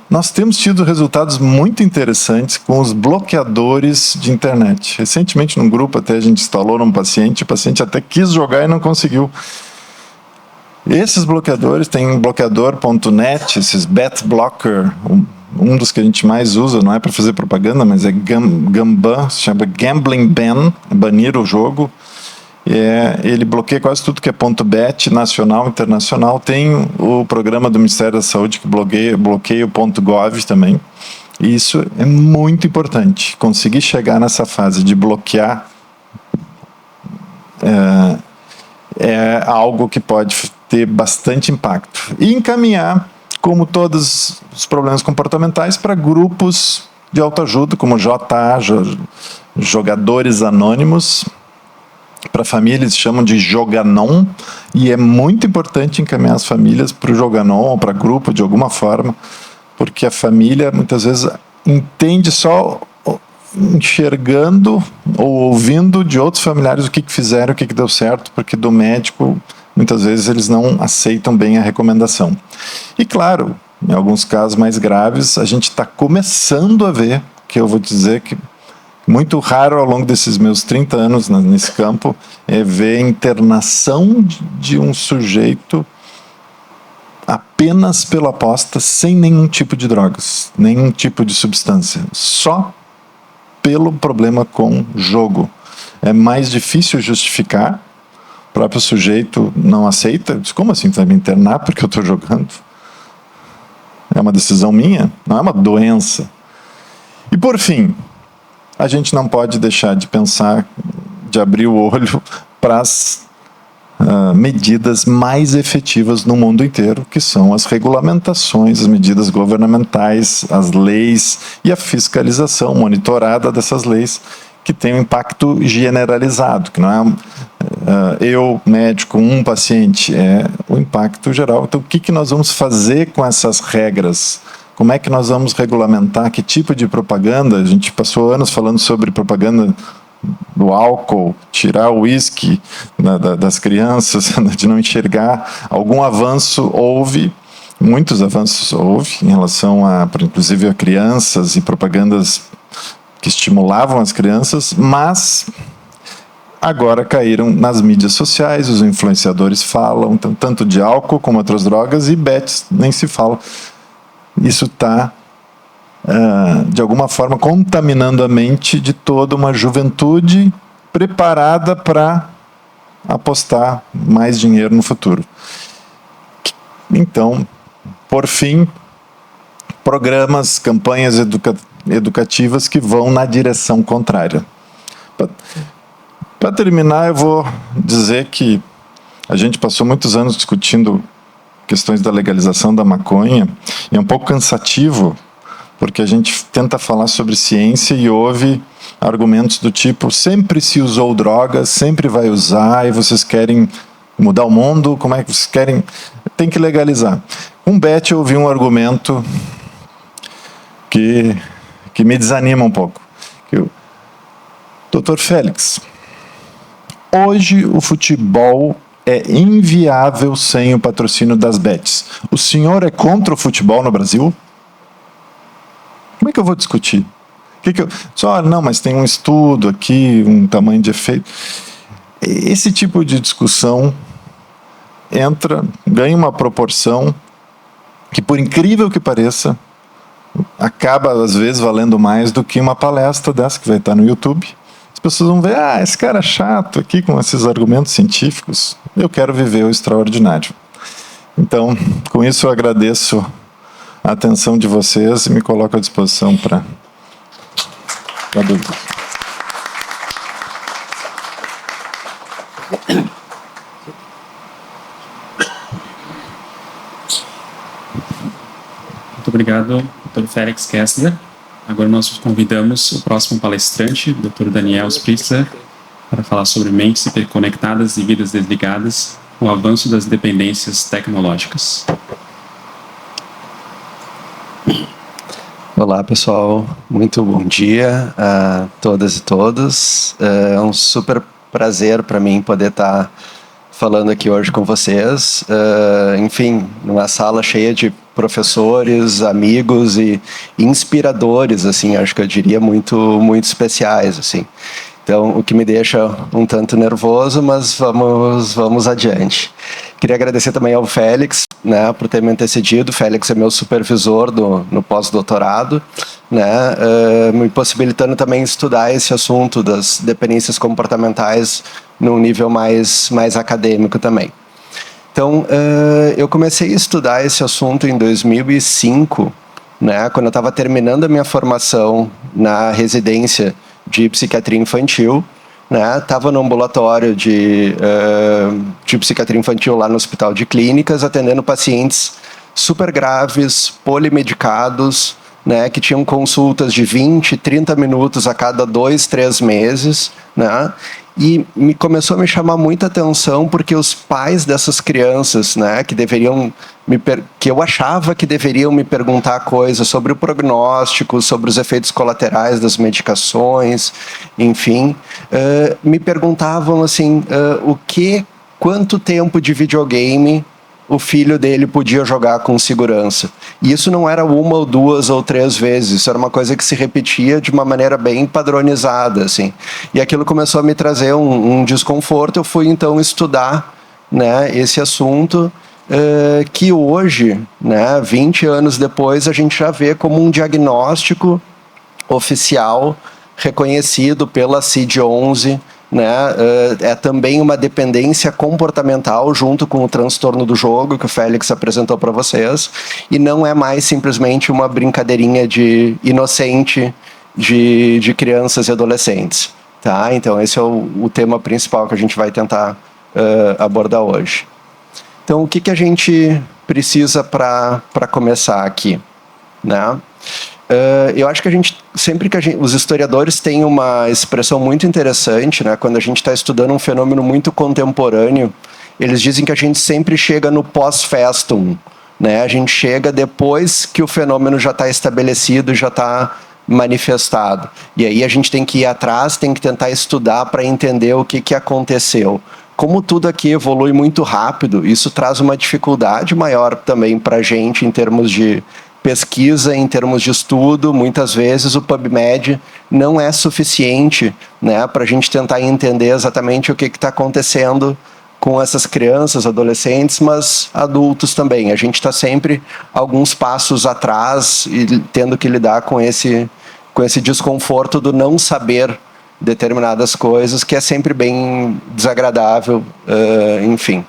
nós temos tido resultados muito interessantes com os bloqueadores de internet. Recentemente, num grupo, até a gente instalou num paciente, o paciente até quis jogar e não conseguiu. Esses bloqueadores, tem bloqueador.net, esses BetBlocker, um dos que a gente mais usa, não é para fazer propaganda, mas é Gamban, se chama Gambling Ban, banir o jogo. Ele bloqueia quase tudo que é .bet, nacional, internacional. Tem o programa do Ministério da Saúde que bloqueia o .gov também. E isso é muito importante. Conseguir chegar nessa fase de bloquear é algo que pode ter bastante impacto. E encaminhar, como todos os problemas comportamentais, para grupos de autoajuda, como JA, Jogadores Anônimos. Para famílias chamam de Joganon, e é muito importante encaminhar as famílias para o Joganon ou para grupo de alguma forma, porque a família muitas vezes entende só enxergando ou ouvindo de outros familiares o que fizeram, o que deu certo, porque do médico muitas vezes eles não aceitam bem a recomendação. E claro, em alguns casos mais graves, a gente está começando a ver, que eu vou dizer que muito raro ao longo desses meus 30 anos nesse campo, é ver a internação de um sujeito apenas pela aposta, sem nenhum tipo de drogas, nenhum tipo de substância, só pelo problema com jogo. É mais difícil justificar, o próprio sujeito não aceita, diz, como assim, tu vai me internar porque eu estou jogando? É uma decisão minha, não é uma doença. E por fim, a gente não pode deixar de pensar, de abrir o olho para as medidas mais efetivas no mundo inteiro, que são as regulamentações, as medidas governamentais, as leis e a fiscalização monitorada dessas leis, que tem um impacto generalizado, que não é eu, médico, um paciente, é o impacto geral. Então, o que nós vamos fazer com essas regras? Como é que nós vamos regulamentar? Que tipo de propaganda? A gente passou anos falando sobre propaganda do álcool, tirar o uísque das crianças, de não enxergar. Algum avanço houve, muitos avanços houve, em relação inclusive a crianças e propagandas que estimulavam as crianças, mas agora caíram nas mídias sociais, os influenciadores falam, tanto de álcool como outras drogas, e bets nem se fala. Isso está, de alguma forma, contaminando a mente de toda uma juventude preparada para apostar mais dinheiro no futuro. Então, por fim, programas, campanhas educativas que vão na direção contrária. Para terminar, eu vou dizer que a gente passou muitos anos discutindo questões da legalização da maconha, e é um pouco cansativo, porque a gente tenta falar sobre ciência e ouve argumentos do tipo: sempre se usou drogas, sempre vai usar, e vocês querem mudar o mundo, como é que vocês querem? Tem que legalizar. Com Beth eu ouvi um argumento que me desanima um pouco. Dr. Félix, hoje o futebol é inviável sem o patrocínio das bets. O senhor é contra o futebol no Brasil? Como é que eu vou discutir? Só, não, mas tem um estudo aqui, um tamanho de efeito. Esse tipo de discussão ganha uma proporção que, por incrível que pareça, acaba, às vezes, valendo mais do que uma palestra dessa que vai estar no YouTube. As pessoas vão ver, esse cara é chato aqui com esses argumentos científicos. Eu quero viver o extraordinário. Então, com isso eu agradeço a atenção de vocês e me coloco à disposição para dúvidas. Muito obrigado, Dr. Félix Kessler. Agora nós convidamos o próximo palestrante, o Dr. Daniel Spritzler, para falar sobre mentes hiperconectadas e vidas desligadas, o avanço das dependências tecnológicas. Olá, pessoal. Muito bom dia a todas e todos. É um super prazer para mim poder estar falando aqui hoje com vocês. Enfim, numa sala cheia de professores, amigos e inspiradores, assim, acho que eu diria muito especiais, assim. Então, o que me deixa um tanto nervoso, mas vamos adiante. Queria agradecer também ao Félix, né, por ter me antecedido. O Félix é meu supervisor no pós-doutorado, né, me possibilitando também estudar esse assunto das dependências comportamentais num nível mais acadêmico também. Então, eu comecei a estudar esse assunto em 2005, né, quando eu estava terminando a minha formação na residência de psiquiatria infantil, né? Estava no ambulatório de psiquiatria infantil lá no Hospital de Clínicas, atendendo pacientes super graves, polimedicados, né? Que tinham consultas de 20, 30 minutos a cada 2, 3 meses, né? E começou a me chamar muita atenção porque os pais dessas crianças, né, que eu achava que deveriam me perguntar coisas sobre o prognóstico, sobre os efeitos colaterais das medicações, enfim, me perguntavam assim, quanto tempo de videogame o filho dele podia jogar com segurança. E isso não era 1 ou 2 ou 3 vezes, isso era uma coisa que se repetia de uma maneira bem padronizada, assim. E aquilo começou a me trazer um desconforto. Eu fui então estudar, né, esse assunto, que hoje, né, 20 anos depois, a gente já vê como um diagnóstico oficial reconhecido pela CID-11, né, é também uma dependência comportamental junto com o transtorno do jogo que o Félix apresentou para vocês, e não é mais simplesmente uma brincadeirinha inocente de crianças e adolescentes, tá? Então esse é o tema principal que a gente vai tentar abordar hoje. Então o que a gente precisa para começar aqui, né? Eu acho que os historiadores têm uma expressão muito interessante, né? Quando a gente está estudando um fenômeno muito contemporâneo, eles dizem que a gente sempre chega no pós-festum, né? A gente chega depois que o fenômeno já está estabelecido, já está manifestado. E aí a gente tem que ir atrás, tem que tentar estudar para entender o que aconteceu. Como tudo aqui evolui muito rápido, isso traz uma dificuldade maior também para a gente em termos de pesquisa, em termos de estudo. Muitas vezes o PubMed não é suficiente, né, para a gente tentar entender exatamente o que está acontecendo com essas crianças, adolescentes, mas adultos também. A gente está sempre alguns passos atrás e tendo que lidar com esse desconforto do não saber determinadas coisas, que é sempre bem desagradável, enfim.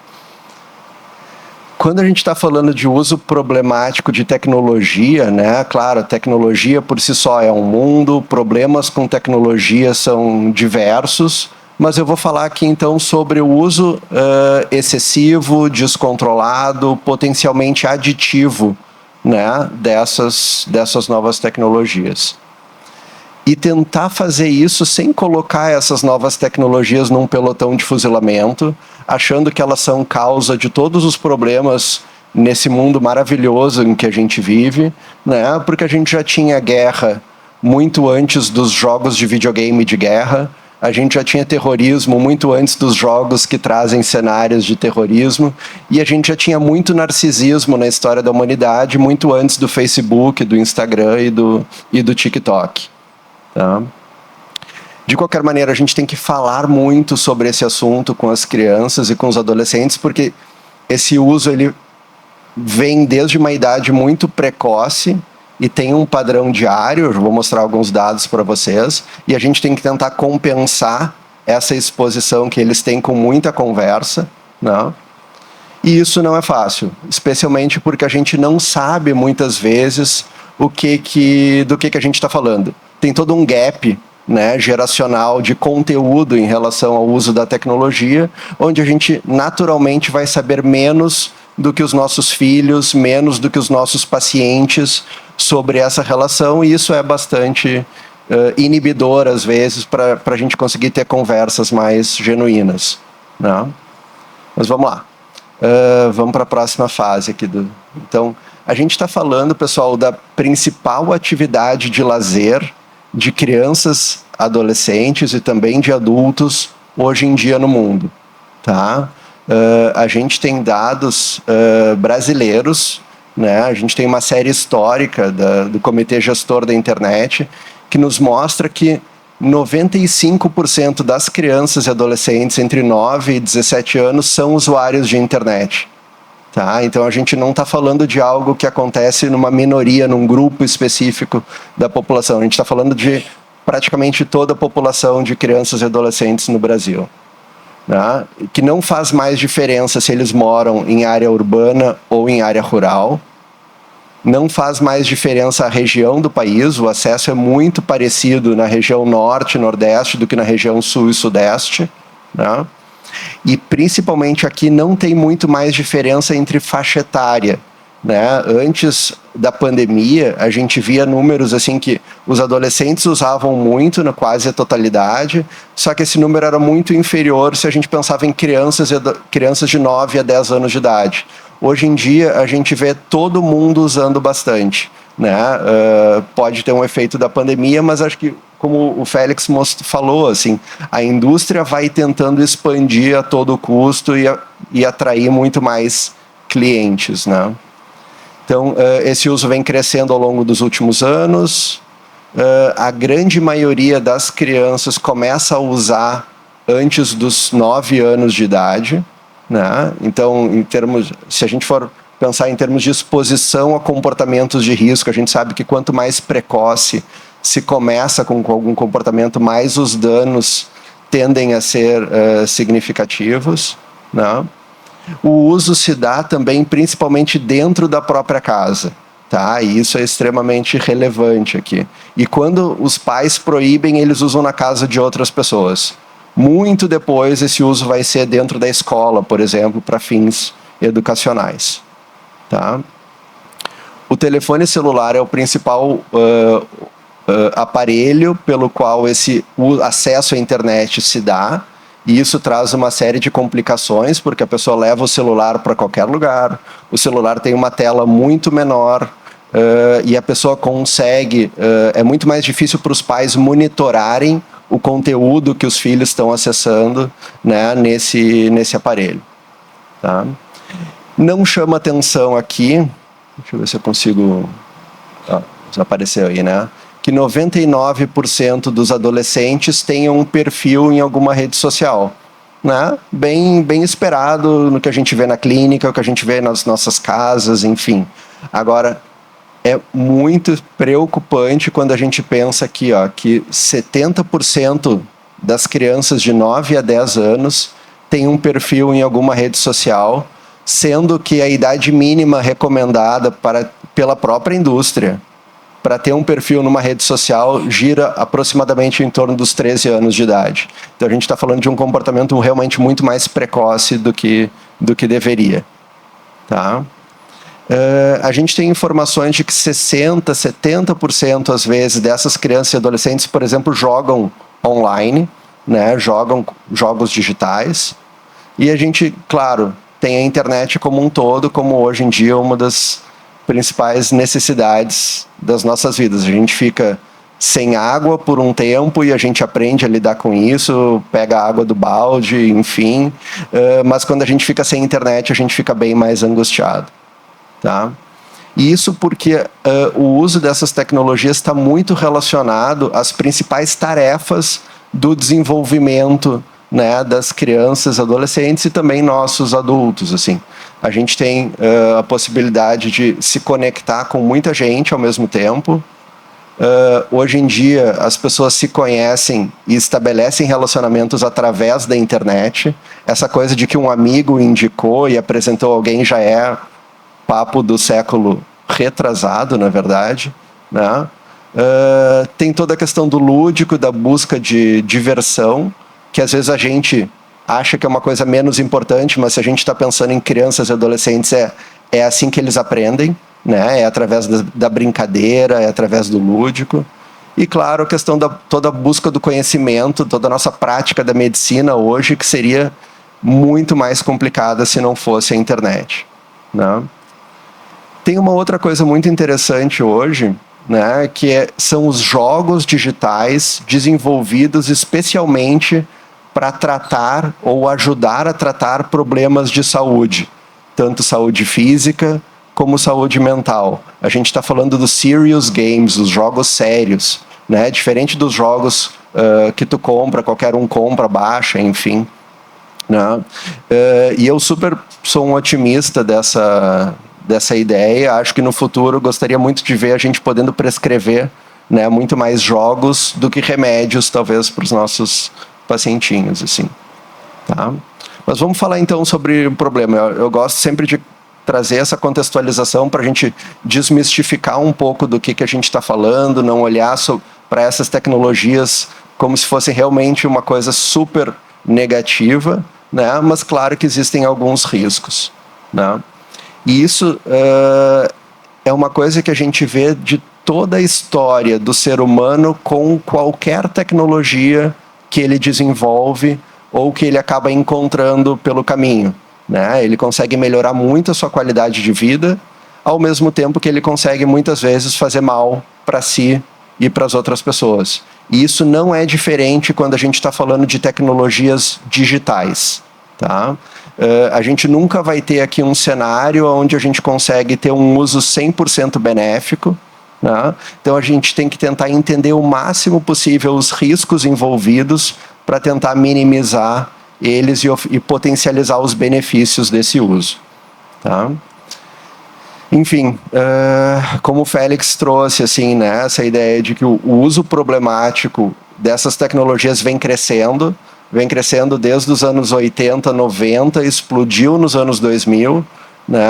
Quando a gente está falando de uso problemático de tecnologia, né? Claro, a tecnologia por si só é um mundo, problemas com tecnologia são diversos, mas eu vou falar aqui então sobre o uso excessivo, descontrolado, potencialmente aditivo, né? dessas novas tecnologias. E tentar fazer isso sem colocar essas novas tecnologias num pelotão de fuzilamento, achando que elas são causa de todos os problemas nesse mundo maravilhoso em que a gente vive, né? Porque a gente já tinha guerra muito antes dos jogos de videogame de guerra, a gente já tinha terrorismo muito antes dos jogos que trazem cenários de terrorismo, e a gente já tinha muito narcisismo na história da humanidade, muito antes do Facebook, do Instagram e do TikTok. Tá? De qualquer maneira, a gente tem que falar muito sobre esse assunto com as crianças e com os adolescentes, porque esse uso ele vem desde uma idade muito precoce e tem um padrão diário. Eu vou mostrar alguns dados para vocês, e a gente tem que tentar compensar essa exposição que eles têm com muita conversa, né? E isso não é fácil, especialmente porque a gente não sabe muitas vezes do que a gente está falando. Tem todo um gap, né, geracional de conteúdo em relação ao uso da tecnologia, onde a gente naturalmente vai saber menos do que os nossos filhos, menos do que os nossos pacientes sobre essa relação, e isso é bastante inibidor, às vezes, para a gente conseguir ter conversas mais genuínas, né? Mas vamos lá. Vamos para a próxima fase aqui. Então, a gente está falando, pessoal, da principal atividade de lazer de crianças, adolescentes e também de adultos hoje em dia no mundo. Tá? A gente tem dados brasileiros, né? A gente tem uma série histórica do Comitê Gestor da Internet que nos mostra que 95% das crianças e adolescentes entre 9 e 17 anos são usuários de internet. Tá? Então a gente não está falando de algo que acontece numa minoria, num grupo específico da população. A gente está falando de praticamente toda a população de crianças e adolescentes no Brasil. Tá? Que não faz mais diferença se eles moram em área urbana ou em área rural. Não faz mais diferença a região do país, o acesso é muito parecido na região norte e nordeste do que na região sul e sudeste, né? E principalmente aqui não tem muito mais diferença entre faixa etária, né? Antes da pandemia, a gente via números assim que os adolescentes usavam muito, na quase a totalidade, só que esse número era muito inferior se a gente pensava em crianças de 9 a 10 anos de idade. Hoje em dia, a gente vê todo mundo usando bastante, né? Pode ter um efeito da pandemia, mas acho que, como o Félix falou, assim, a indústria vai tentando expandir a todo custo e atrair muito mais clientes, né? Então, esse uso vem crescendo ao longo dos últimos anos. A grande maioria das crianças começa a usar antes dos 9 anos de idade, né? Então, se a gente for pensar em termos de exposição a comportamentos de risco, a gente sabe que quanto mais precoce se começa com algum comportamento, mais os danos tendem a ser significativos, né? O uso se dá também principalmente dentro da própria casa, tá? E isso é extremamente relevante aqui. E quando os pais proíbem, eles usam na casa de outras pessoas. Muito depois, esse uso vai ser dentro da escola, por exemplo, para fins educacionais. Tá? O telefone celular é o principal aparelho pelo qual o acesso à internet se dá, e isso traz uma série de complicações, porque a pessoa leva o celular para qualquer lugar, o celular tem uma tela muito menor, e a pessoa consegue... é muito mais difícil para os pais monitorarem o conteúdo que os filhos estão acessando, né, nesse aparelho. Tá? Não chama atenção aqui, deixa eu ver se eu consigo... apareceu aí, né? Que 99% dos adolescentes tenham um perfil em alguma rede social, né? Bem esperado no que a gente vê na clínica, o que a gente vê nas nossas casas, enfim. Agora, é muito preocupante quando a gente pensa aqui, que 70% das crianças de 9 a 10 anos têm um perfil em alguma rede social, sendo que a idade mínima recomendada pela própria indústria para ter um perfil numa rede social gira aproximadamente em torno dos 13 anos de idade. Então a gente está falando de um comportamento realmente muito mais precoce do que deveria. Tá? A gente tem informações de que 60%, 70% às vezes dessas crianças e adolescentes, por exemplo, jogam online, né? Jogam jogos digitais. E a gente, claro, tem a internet como um todo, como hoje em dia uma das principais necessidades das nossas vidas. A gente fica sem água por um tempo e a gente aprende a lidar com isso, pega a água do balde, enfim. Mas quando a gente fica sem internet, a gente fica bem mais angustiado. Tá? E isso porque o uso dessas tecnologias está muito relacionado às principais tarefas do desenvolvimento, né, das crianças, adolescentes e também nossos adultos. Assim. A gente tem a possibilidade de se conectar com muita gente ao mesmo tempo. Hoje em dia, as pessoas se conhecem e estabelecem relacionamentos através da internet. Essa coisa de que um amigo indicou e apresentou alguém já é papo do século retrasado, na verdade. Né? Tem toda a questão do lúdico, da busca de diversão, que às vezes a gente acha que é uma coisa menos importante, mas se a gente está pensando em crianças e adolescentes, é assim que eles aprendem, né? É através da brincadeira, é através do lúdico. E, claro, a questão da toda a busca do conhecimento, toda a nossa prática da medicina hoje, que seria muito mais complicada se não fosse a internet. Né? Tem uma outra coisa muito interessante hoje, né, que são os jogos digitais desenvolvidos especialmente para tratar ou ajudar a tratar problemas de saúde, tanto saúde física como saúde mental. A gente está falando dos serious games, os jogos sérios, né? Diferente dos jogos que tu compra, qualquer um compra, baixa, enfim. Né? E eu super sou um otimista dessa ideia. Acho que no futuro gostaria muito de ver a gente podendo prescrever, né, muito mais jogos do que remédios, talvez, para os nossos pacientinhos, assim. Tá? Mas vamos falar então sobre o problema. Eu gosto sempre de trazer essa contextualização para a gente desmistificar um pouco do que a gente está falando, não olhar para essas tecnologias como se fossem realmente uma coisa super negativa, né? Mas claro que existem alguns riscos. Né? E isso é uma coisa que a gente vê de toda a história do ser humano com qualquer tecnologia que ele desenvolve ou que ele acaba encontrando pelo caminho. Né? Ele consegue melhorar muito a sua qualidade de vida, ao mesmo tempo que ele consegue muitas vezes fazer mal para si e para as outras pessoas. E isso não é diferente quando a gente está falando de tecnologias digitais. Tá? A gente nunca vai ter aqui um cenário onde a gente consegue ter um uso 100% benéfico. Né? Então a gente tem que tentar entender o máximo possível os riscos envolvidos para tentar minimizar eles e potencializar os benefícios desse uso. Tá? Enfim, como o Félix trouxe, assim, né, essa ideia de que o uso problemático dessas tecnologias vem crescendo desde os anos 80, 90, explodiu nos anos 2000, né,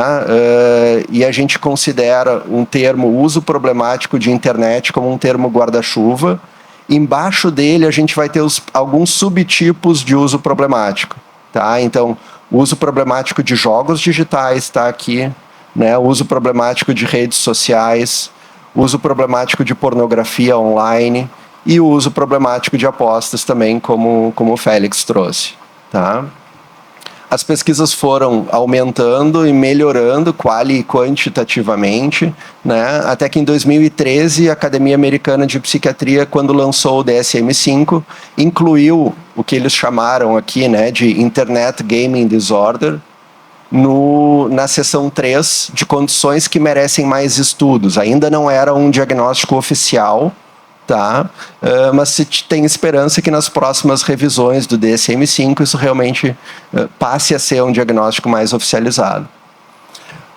e a gente considera um termo uso problemático de internet como um termo guarda-chuva. Embaixo dele a gente vai ter alguns subtipos de uso problemático. Tá? Então, o uso problemático de jogos digitais está aqui, né? O uso problemático de redes sociais, o uso problemático de pornografia online e o uso problemático de apostas também, como o Félix trouxe. Tá? As pesquisas foram aumentando e melhorando quali e quantitativamente, né? Até que em 2013 a Academia Americana de Psiquiatria, quando lançou o DSM-5, incluiu o que eles chamaram aqui, né, de Internet Gaming Disorder na seção 3 de condições que merecem mais estudos. Ainda não era um diagnóstico oficial, tá? Mas se tem esperança que nas próximas revisões do DSM-5 isso realmente passe a ser um diagnóstico mais oficializado.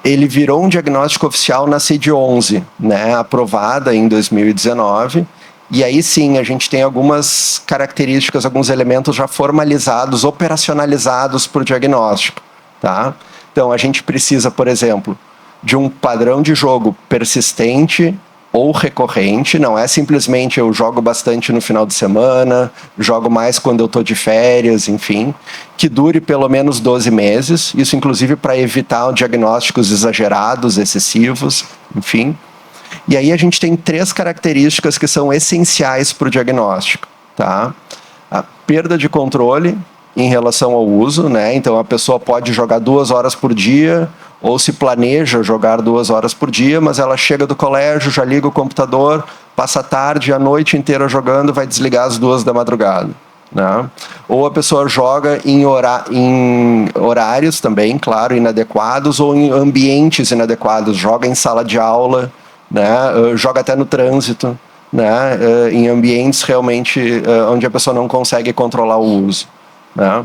Ele virou um diagnóstico oficial na CID-11, né, aprovada em 2019, e aí sim a gente tem algumas características, alguns elementos já formalizados, operacionalizados para o diagnóstico. Tá? Então, a gente precisa, por exemplo, de um padrão de jogo persistente ou recorrente. Não é simplesmente eu jogo bastante no final de semana, jogo mais quando eu estou de férias, enfim, que dure pelo menos 12 meses, isso inclusive para evitar diagnósticos exagerados, excessivos, enfim. E aí a gente tem 3 características que são essenciais para o diagnóstico, tá? A perda de controle em relação ao uso, né? Então a pessoa pode jogar 2 horas por dia, ou se planeja jogar 2 horas por dia, mas ela chega do colégio, já liga o computador, passa a tarde, a noite inteira jogando, vai desligar às 2 da madrugada, né? Ou a pessoa joga em horários também, claro, inadequados, ou em ambientes inadequados, joga em sala de aula, né? Joga até no trânsito, né? Em ambientes realmente onde a pessoa não consegue controlar o uso, né?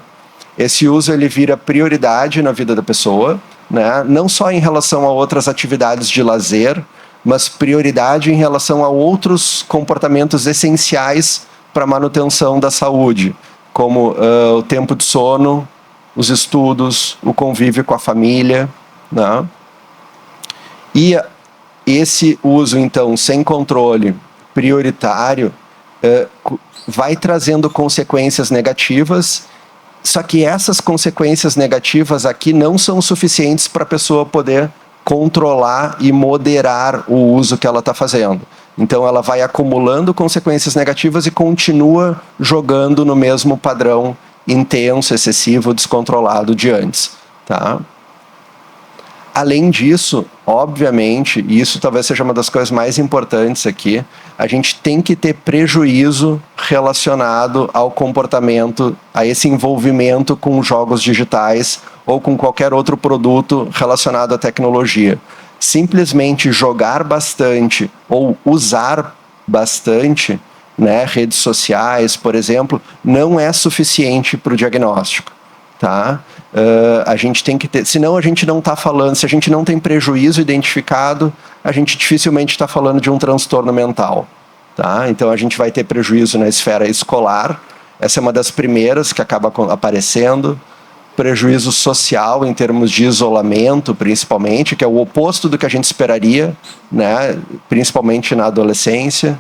Esse uso ele vira prioridade na vida da pessoa, né? Não só em relação a outras atividades de lazer, mas prioridade em relação a outros comportamentos essenciais para a manutenção da saúde, como o tempo de sono, os estudos, o convívio com a família, né? E esse uso, então, sem controle, prioritário, vai trazendo consequências negativas. Só que essas consequências negativas aqui não são suficientes para a pessoa poder controlar e moderar o uso que ela está fazendo. Então ela vai acumulando consequências negativas e continua jogando no mesmo padrão intenso, excessivo, descontrolado de antes, tá? Além disso, obviamente, e isso talvez seja uma das coisas mais importantes aqui, a gente tem que ter prejuízo relacionado ao comportamento, a esse envolvimento com jogos digitais ou com qualquer outro produto relacionado à tecnologia. Simplesmente jogar bastante ou usar bastante, né, redes sociais, por exemplo, não é suficiente para o diagnóstico, tá? A gente tem que ter, senão a gente não está falando, se a gente não tem prejuízo identificado, a gente dificilmente está falando de um transtorno mental, tá? Então a gente vai ter prejuízo na esfera escolar, essa é uma das primeiras que acaba aparecendo, prejuízo social em termos de isolamento, principalmente, que é o oposto do que a gente esperaria, né? Principalmente na adolescência,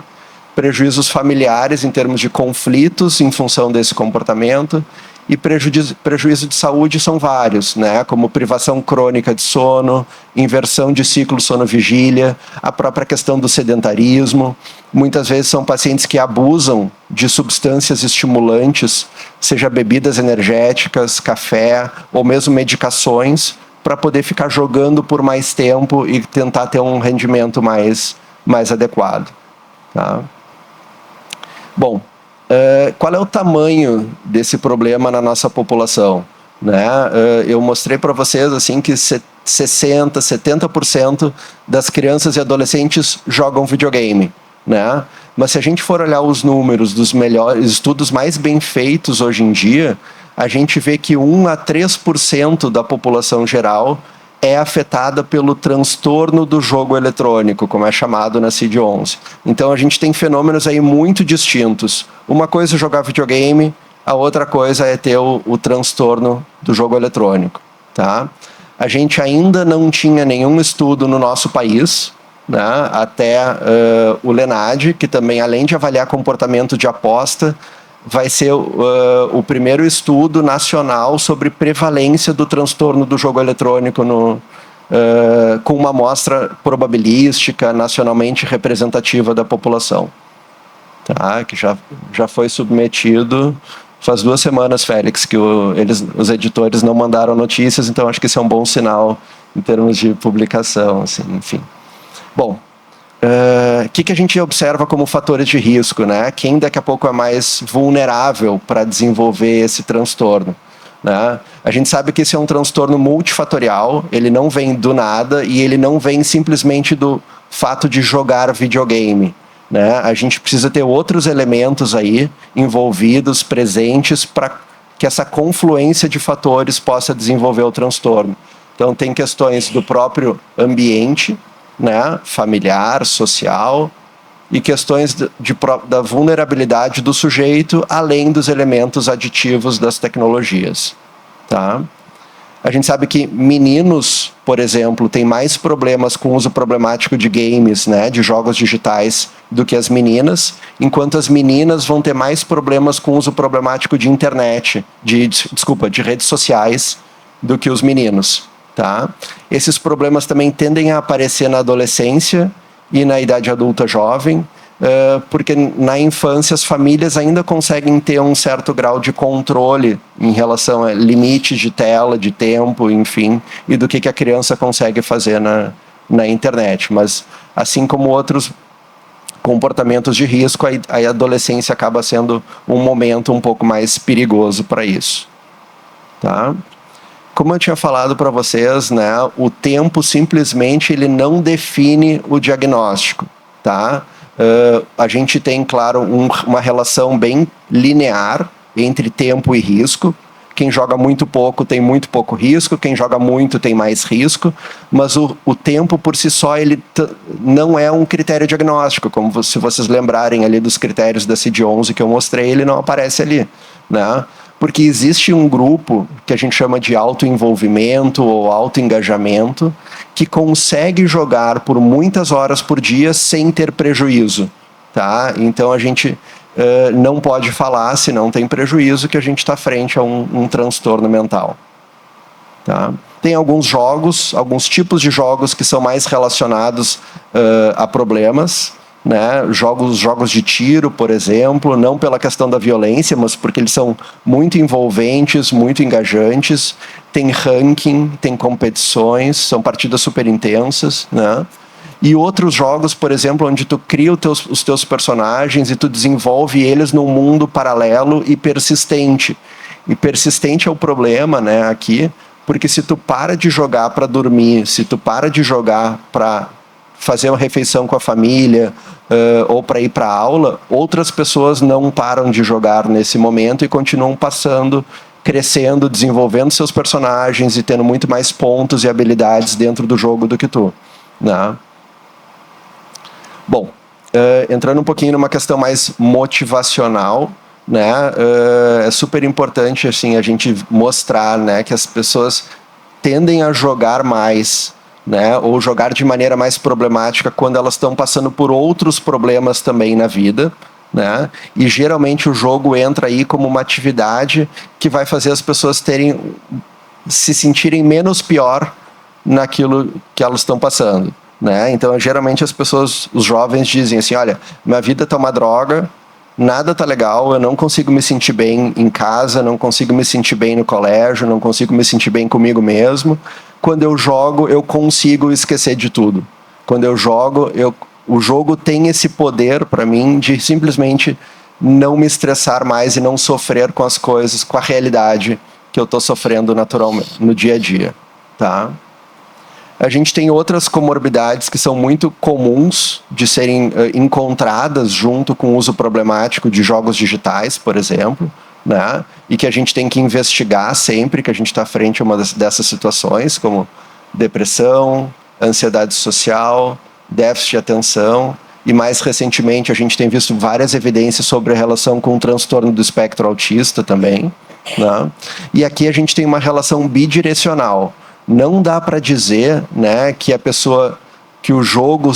prejuízos familiares em termos de conflitos em função desse comportamento. E prejuízo de saúde são vários, né? Como privação crônica de sono, inversão de ciclo sono-vigília, a própria questão do sedentarismo. Muitas vezes são pacientes que abusam de substâncias estimulantes, seja bebidas energéticas, café ou mesmo medicações, para poder ficar jogando por mais tempo e tentar ter um rendimento mais adequado, tá? Bom, qual é o tamanho desse problema na nossa população, né? Eu mostrei para vocês assim que 60%, 70% das crianças e adolescentes jogam videogame, né? Mas se a gente for olhar os números dos melhores estudos mais bem feitos hoje em dia, a gente vê que 1 a 3% da população geral é afetada pelo transtorno do jogo eletrônico, como é chamado na CID-11. Então a gente tem fenômenos aí muito distintos. Uma coisa é jogar videogame, a outra coisa é ter o transtorno do jogo eletrônico, tá? A gente ainda não tinha nenhum estudo no nosso país, né? Até o LENAD, que também, além de avaliar comportamento de aposta, vai ser o primeiro estudo nacional sobre prevalência do transtorno do jogo eletrônico com uma amostra probabilística nacionalmente representativa da população, tá? Que já foi submetido faz 2 semanas, Félix, que os editores não mandaram notícias, então acho que isso é um bom sinal em termos de publicação, assim, enfim. Bom, o que a gente observa como fatores de risco, né? Quem daqui a pouco é mais vulnerável para desenvolver esse transtorno, né? A gente sabe que esse é um transtorno multifatorial, ele não vem do nada e ele não vem simplesmente do fato de jogar videogame, né? A gente precisa ter outros elementos aí envolvidos, presentes, para que essa confluência de fatores possa desenvolver o transtorno. Então tem questões do próprio ambiente, né, familiar, social, e questões da vulnerabilidade do sujeito, além dos elementos aditivos das tecnologias, tá? A gente sabe que meninos, por exemplo, têm mais problemas com o uso problemático de games, né, de jogos digitais, do que as meninas, enquanto as meninas vão ter mais problemas com o uso problemático de internet, de redes sociais, do que os meninos. Tá? Esses problemas também tendem a aparecer na adolescência e na idade adulta jovem, porque na infância as famílias ainda conseguem ter um certo grau de controle em relação a limites de tela, de tempo, enfim, e do que a criança consegue fazer na internet. Mas, assim como outros comportamentos de risco, a adolescência acaba sendo um momento um pouco mais perigoso para isso. Tá? Como eu tinha falado para vocês, né, o tempo simplesmente ele não define o diagnóstico. Tá? A gente tem, claro, uma relação bem linear entre tempo e risco. Quem joga muito pouco tem muito pouco risco, quem joga muito tem mais risco, mas o tempo por si só ele não é um critério diagnóstico, como se vocês lembrarem ali dos critérios da CID-11 que eu mostrei, ele não aparece ali, né? Porque existe um grupo que a gente chama de autoenvolvimento ou autoengajamento que consegue jogar por muitas horas por dia sem ter prejuízo, tá? Então a gente não pode falar, se não tem prejuízo, que a gente está frente a um transtorno mental. Tá? Tem alguns jogos, alguns tipos de jogos que são mais relacionados a problemas, né? Jogos de tiro, por exemplo, não pela questão da violência, mas porque eles são muito envolventes, muito engajantes, tem ranking, tem competições, são partidas super intensas, né? E outros jogos, por exemplo, onde tu cria os teus personagens e tu desenvolve eles num mundo paralelo e persistente. E persistente é o problema, né, aqui, porque se tu para de jogar para dormir, se tu para de jogar para fazer uma refeição com a família ou para ir para aula, outras pessoas não param de jogar nesse momento e continuam passando, crescendo, desenvolvendo seus personagens e tendo muito mais pontos e habilidades dentro do jogo do que tu, né? Bom, entrando um pouquinho numa questão mais motivacional, né, é super importante assim, a gente mostrar, né, que as pessoas tendem a jogar mais, né, ou jogar de maneira mais problemática quando elas estão passando por outros problemas também na vida, né, e geralmente o jogo entra aí como uma atividade que vai fazer as pessoas se sentirem menos pior naquilo que elas estão passando. Né? Então, geralmente as pessoas, os jovens dizem assim, olha, minha vida tá uma droga, nada tá legal, eu não consigo me sentir bem em casa, não consigo me sentir bem no colégio, não consigo me sentir bem comigo mesmo. Quando eu jogo, eu consigo esquecer de tudo. Quando eu jogo, o jogo tem esse poder para mim de simplesmente não me estressar mais e não sofrer com as coisas, com a realidade que eu tô sofrendo naturalmente no dia a dia, tá? A gente tem outras comorbidades que são muito comuns de serem encontradas junto com o uso problemático de jogos digitais, por exemplo, né? E que a gente tem que investigar sempre que a gente está frente a uma dessas situações, como depressão, ansiedade social, déficit de atenção, e mais recentemente a gente tem visto várias evidências sobre a relação com o transtorno do espectro autista também, né? E aqui a gente tem uma relação bidirecional. Não dá para dizer, né, que o jogo,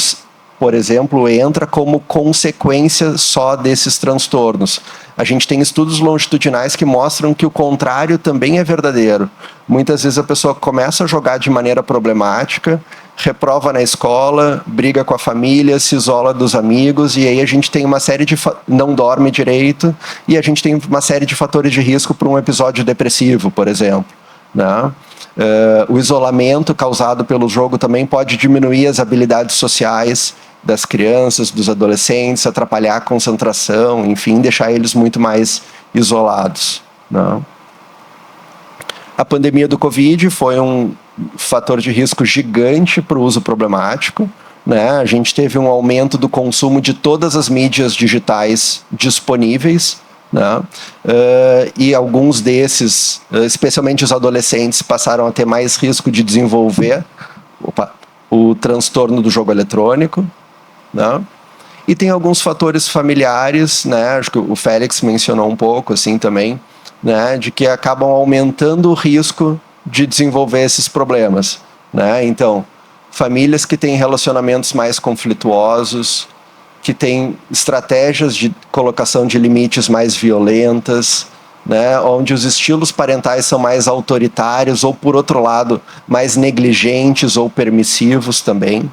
por exemplo, entra como consequência só desses transtornos. A gente tem estudos longitudinais que mostram que o contrário também é verdadeiro. Muitas vezes a pessoa começa a jogar de maneira problemática, reprova na escola, briga com a família, se isola dos amigos, e aí a gente tem uma série de... não dorme direito, e a gente tem uma série de fatores de risco para um episódio depressivo, por exemplo, né? O isolamento causado pelo jogo também pode diminuir as habilidades sociais das crianças, dos adolescentes, atrapalhar a concentração, enfim, deixar eles muito mais isolados, né? A pandemia do Covid foi um fator de risco gigante para o uso problemático, né? A gente teve um aumento do consumo de todas as mídias digitais disponíveis, né? E alguns desses, especialmente os adolescentes, passaram a ter mais risco de desenvolver o transtorno do jogo eletrônico, né? E tem alguns fatores familiares, né? Acho que o Félix mencionou um pouco assim também, né? De que acabam aumentando o risco de desenvolver esses problemas, né? Então, famílias que têm relacionamentos mais conflituosos, que têm estratégias de colocação de limites mais violentas, né? Onde os estilos parentais são mais autoritários ou, por outro lado, mais negligentes ou permissivos também.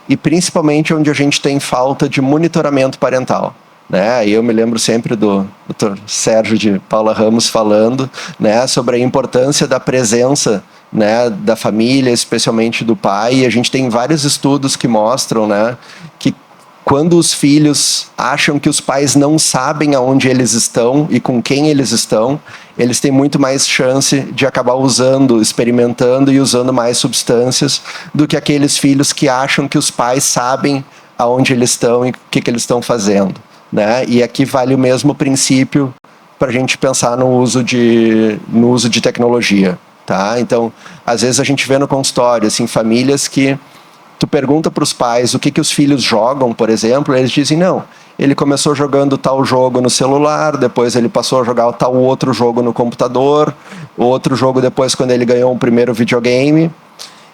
E principalmente onde a gente tem falta de monitoramento parental, né? E eu me lembro sempre do Dr. Sérgio de Paula Ramos falando, né, sobre a importância da presença, né, da família, especialmente do pai. E a gente tem vários estudos que mostram, né, que quando os filhos acham que os pais não sabem aonde eles estão e com quem eles estão, eles têm muito mais chance de acabar usando, experimentando e usando mais substâncias do que aqueles filhos que acham que os pais sabem aonde eles estão e o que eles estão fazendo, né? E aqui vale o mesmo princípio para a gente pensar no uso de tecnologia, tá? Então, às vezes a gente vê no consultório, assim, famílias que tu pergunta para os pais o que os filhos jogam, por exemplo, eles dizem, não, ele começou jogando tal jogo no celular, depois ele passou a jogar tal outro jogo no computador, outro jogo depois quando ele ganhou o primeiro videogame.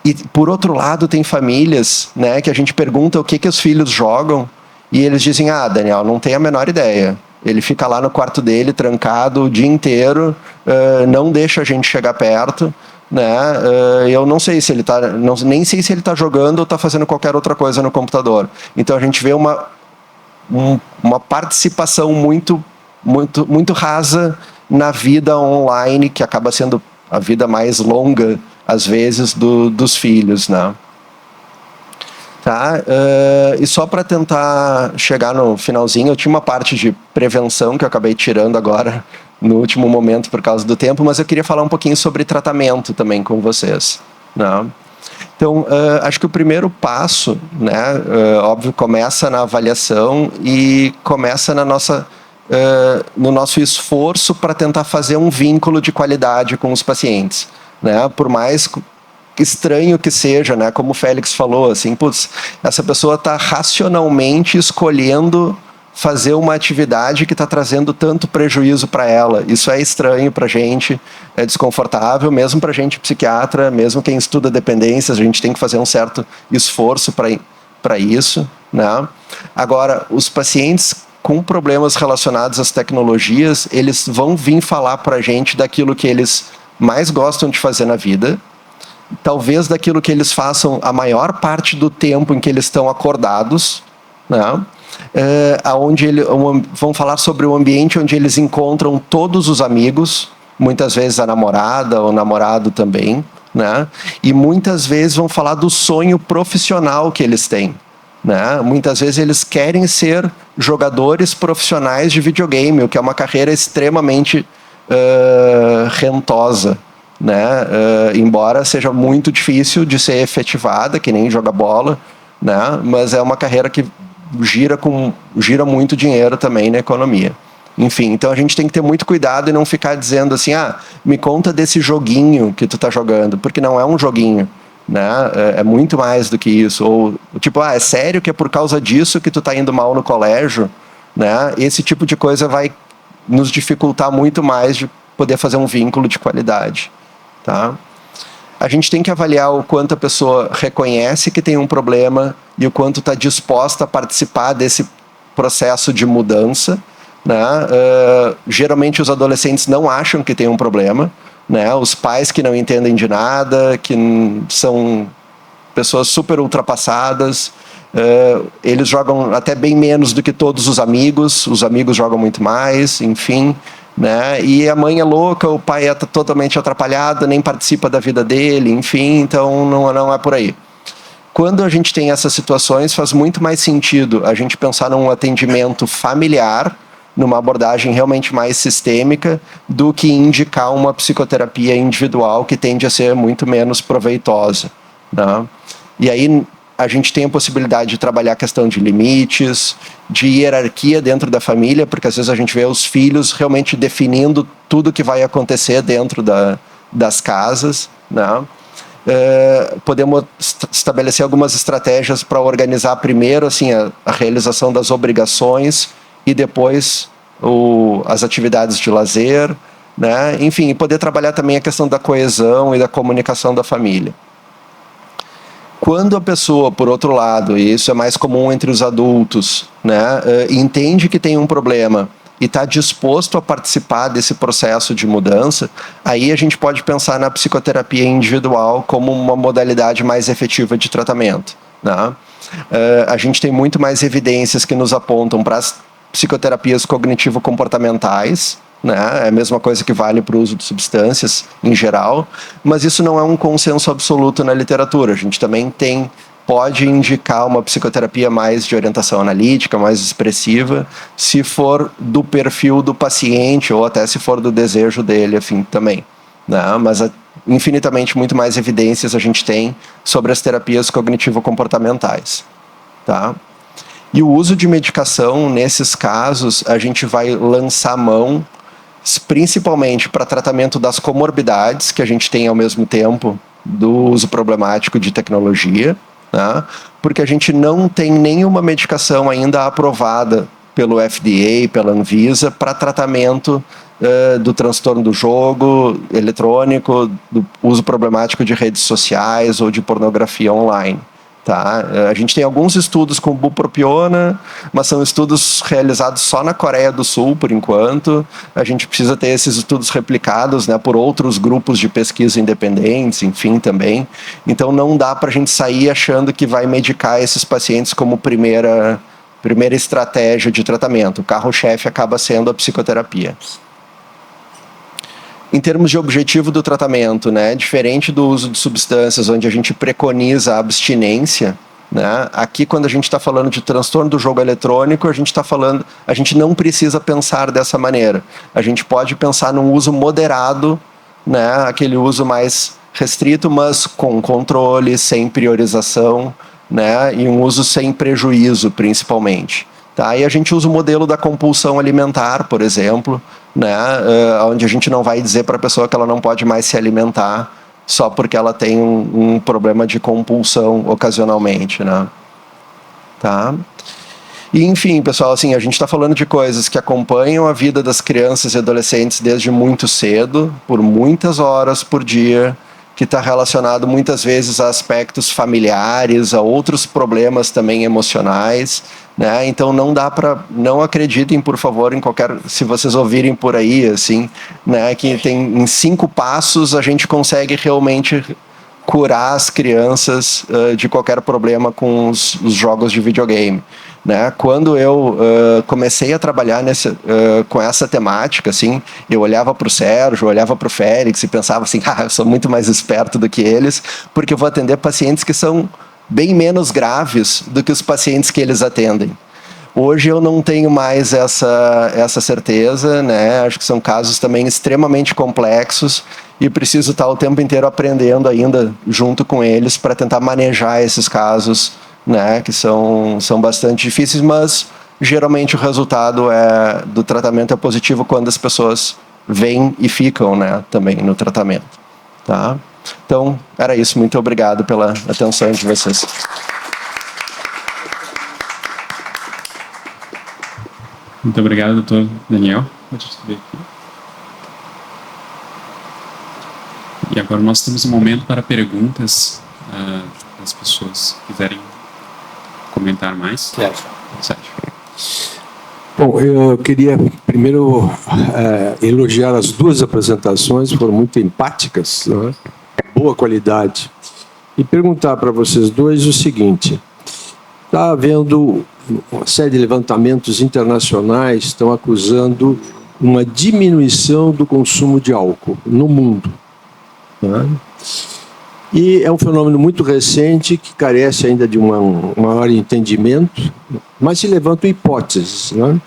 E, por outro lado, tem famílias, né, que a gente pergunta o que os filhos jogam e eles dizem, Daniel, não tenho a menor ideia. Ele fica lá no quarto dele, trancado o dia inteiro, não deixa a gente chegar perto, né? Eu não sei se ele tá, nem sei se ele está jogando ou está fazendo qualquer outra coisa no computador. Então a gente vê uma participação muito rasa na vida online, que acaba sendo a vida mais longa, às vezes, dos filhos, né? Tá? E só para tentar chegar no finalzinho, eu tinha uma parte de prevenção que eu acabei tirando agora, no último momento por causa do tempo, mas eu queria falar um pouquinho sobre tratamento também com vocês, né? Então, acho que o primeiro passo, né, óbvio, começa na avaliação e começa no nosso esforço para tentar fazer um vínculo de qualidade com os pacientes, né? Por mais estranho que seja, né? Como o Félix falou, assim, putz, essa pessoa está racionalmente escolhendo fazer uma atividade que está trazendo tanto prejuízo para ela. Isso é estranho para a gente, é desconfortável, mesmo para a gente psiquiatra, mesmo quem estuda dependências, a gente tem que fazer um certo esforço para isso, né? Agora, os pacientes com problemas relacionados às tecnologias, eles vão vir falar para a gente daquilo que eles mais gostam de fazer na vida, talvez daquilo que eles façam a maior parte do tempo em que eles estão acordados, né? Vão falar sobre o ambiente onde eles encontram todos os amigos, muitas vezes a namorada ou o namorado também, né? E muitas vezes vão falar do sonho profissional que eles têm, né? Muitas vezes eles querem ser jogadores profissionais de videogame, o que é uma carreira extremamente rentosa, né? Embora seja muito difícil de ser efetivada, que nem joga bola, né? Mas é uma carreira que gira muito dinheiro também na economia. Enfim, então a gente tem que ter muito cuidado e não ficar dizendo assim, me conta desse joguinho que tu tá jogando, porque não é um joguinho, né? É muito mais do que isso. Ou tipo, é sério que é por causa disso que tu tá indo mal no colégio, né? Esse tipo de coisa vai nos dificultar muito mais de poder fazer um vínculo de qualidade, tá? A gente tem que avaliar o quanto a pessoa reconhece que tem um problema e o quanto está disposta a participar desse processo de mudança, né? Geralmente os adolescentes não acham que tem um problema, né? Os pais que não entendem de nada, que são pessoas super ultrapassadas, eles jogam até bem menos do que todos os amigos jogam muito mais, enfim, né? E a mãe é louca, o pai é totalmente atrapalhado, nem participa da vida dele, enfim, então não é por aí. Quando a gente tem essas situações, faz muito mais sentido a gente pensar num atendimento familiar, numa abordagem realmente mais sistêmica, do que indicar uma psicoterapia individual que tende a ser muito menos proveitosa, né? E aí a gente tem a possibilidade de trabalhar a questão de limites, de hierarquia dentro da família, porque às vezes a gente vê os filhos realmente definindo tudo que vai acontecer dentro das casas, né? Podemos estabelecer algumas estratégias para organizar primeiro assim, a realização das obrigações e depois as atividades de lazer, né? Enfim, e poder trabalhar também a questão da coesão e da comunicação da família. Quando a pessoa, por outro lado, e isso é mais comum entre os adultos, né, entende que tem um problema e está disposto a participar desse processo de mudança, aí a gente pode pensar na psicoterapia individual como uma modalidade mais efetiva de tratamento, né? A gente tem muito mais evidências que nos apontam para as psicoterapias cognitivo-comportamentais, né? É a mesma coisa que vale para o uso de substâncias em geral, mas isso não é um consenso absoluto na literatura. A gente também pode indicar uma psicoterapia mais de orientação analítica, mais expressiva, se for do perfil do paciente ou até se for do desejo dele, enfim, também, né? Mas infinitamente muito mais evidências a gente tem sobre as terapias cognitivo-comportamentais, tá? E o uso de medicação, nesses casos, a gente vai lançar mão principalmente para tratamento das comorbidades que a gente tem ao mesmo tempo do uso problemático de tecnologia, né? Porque a gente não tem nenhuma medicação ainda aprovada pelo FDA, pela Anvisa, para tratamento do transtorno do jogo eletrônico, do uso problemático de redes sociais ou de pornografia online. Tá? A gente tem alguns estudos com bupropiona, mas são estudos realizados só na Coreia do Sul, por enquanto. A gente precisa ter esses estudos replicados, né, por outros grupos de pesquisa independentes, enfim, também. Então não dá para a gente sair achando que vai medicar esses pacientes como primeira estratégia de tratamento. O carro-chefe acaba sendo a psicoterapia. Em termos de objetivo do tratamento, né, diferente do uso de substâncias, onde a gente preconiza a abstinência, né, aqui quando a gente está falando de transtorno do jogo eletrônico, a gente não precisa pensar dessa maneira. A gente pode pensar num uso moderado, né, aquele uso mais restrito, mas com controle, sem priorização, né, e um uso sem prejuízo, principalmente. Tá? E a gente usa o modelo da compulsão alimentar, por exemplo, né, onde a gente não vai dizer para a pessoa que ela não pode mais se alimentar só porque ela tem um problema de compulsão ocasionalmente, né? Tá? E, enfim, pessoal, assim, a gente está falando de coisas que acompanham a vida das crianças e adolescentes desde muito cedo, por muitas horas por dia, que está relacionado muitas vezes a aspectos familiares, a outros problemas também emocionais, né? Então não acreditem, por favor, se vocês ouvirem por aí, assim, né, que em 5 passos a gente consegue realmente curar as crianças de qualquer problema com os jogos de videogame. Né? Quando eu comecei a trabalhar com essa temática, assim, eu olhava para o Sérgio, olhava para o Félix e pensava assim, eu sou muito mais esperto do que eles, porque eu vou atender pacientes que são bem menos graves do que os pacientes que eles atendem. Hoje eu não tenho mais essa certeza, né? Acho que são casos também extremamente complexos e preciso estar o tempo inteiro aprendendo ainda junto com eles para tentar manejar esses casos, né, que são bastante difíceis, mas geralmente o resultado do tratamento é positivo quando as pessoas vêm e ficam, né, também no tratamento. Tá? Então, era isso. Muito obrigado pela atenção de vocês. Muito obrigado, doutor Daniel. Pode subir aqui. E agora nós temos um momento para perguntas das pessoas que quiserem comentar mais. Sérgio. Bom, eu queria primeiro elogiar as 2 apresentações, foram muito empáticas, né? Boa qualidade. E perguntar para vocês dois o seguinte: está havendo uma série de levantamentos internacionais, estão acusando uma diminuição do consumo de álcool no mundo, né? E é um fenômeno muito recente que carece ainda de um maior entendimento, mas se levantam hipóteses, né?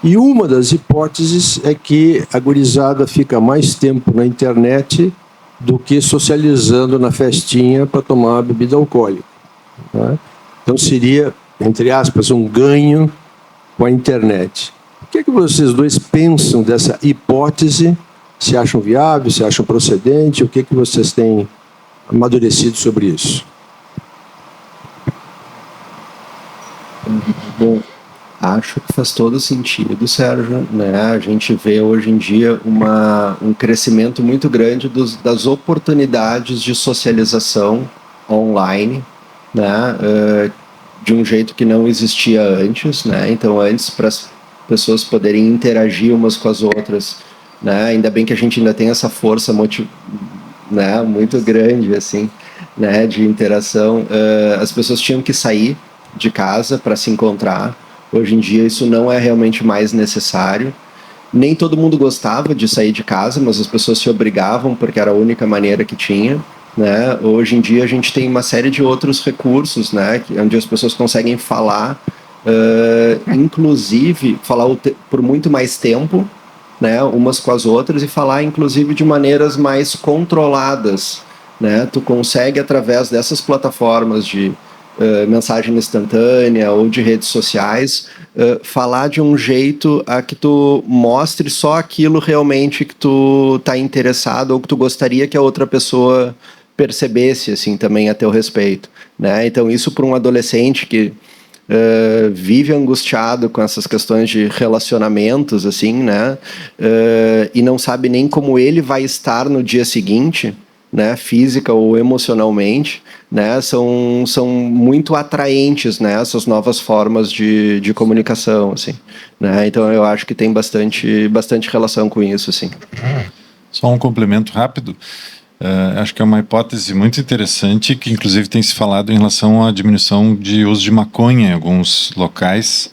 E uma das hipóteses é que a gurizada fica mais tempo na internet do que socializando na festinha para tomar bebida alcoólica, né? Então seria, entre aspas, um ganho com a internet. O que é que vocês dois pensam dessa hipótese? Se acham viável, se acham procedente? O que é que vocês têm amadurecido sobre isso? Bom, Acho que faz todo sentido, Sérgio, né? A gente vê hoje em dia um crescimento muito grande das oportunidades de socialização online, né? De um jeito que não existia antes, né? Então, antes, para as pessoas poderem interagir umas com as outras, né? Ainda bem que a gente ainda tem essa força né? Muito grande, assim, né? De interação. As pessoas tinham que sair de casa para se encontrar. Hoje em dia isso não é realmente mais necessário. Nem todo mundo gostava de sair de casa, mas as pessoas se obrigavam porque era a única maneira que tinha, né? Hoje em dia a gente tem uma série de outros recursos, né? Onde as pessoas conseguem falar, inclusive falar por muito mais tempo, né? Umas com as outras, e falar inclusive de maneiras mais controladas, né? Tu consegue, através dessas plataformas de mensagem instantânea ou de redes sociais, falar de um jeito a que tu mostre só aquilo realmente que tu tá interessado ou que tu gostaria que a outra pessoa percebesse, assim, também a teu respeito, né? Então isso, para um adolescente que vive angustiado com essas questões de relacionamentos, assim, né? E não sabe nem como ele vai estar no dia seguinte, né, física ou emocionalmente, né, são muito atraentes, né, essas novas formas de comunicação, assim, né? Então eu acho que tem bastante relação com isso, assim. Só um complemento rápido. Acho que é uma hipótese muito interessante, que inclusive tem se falado em relação à diminuição de uso de maconha em alguns locais.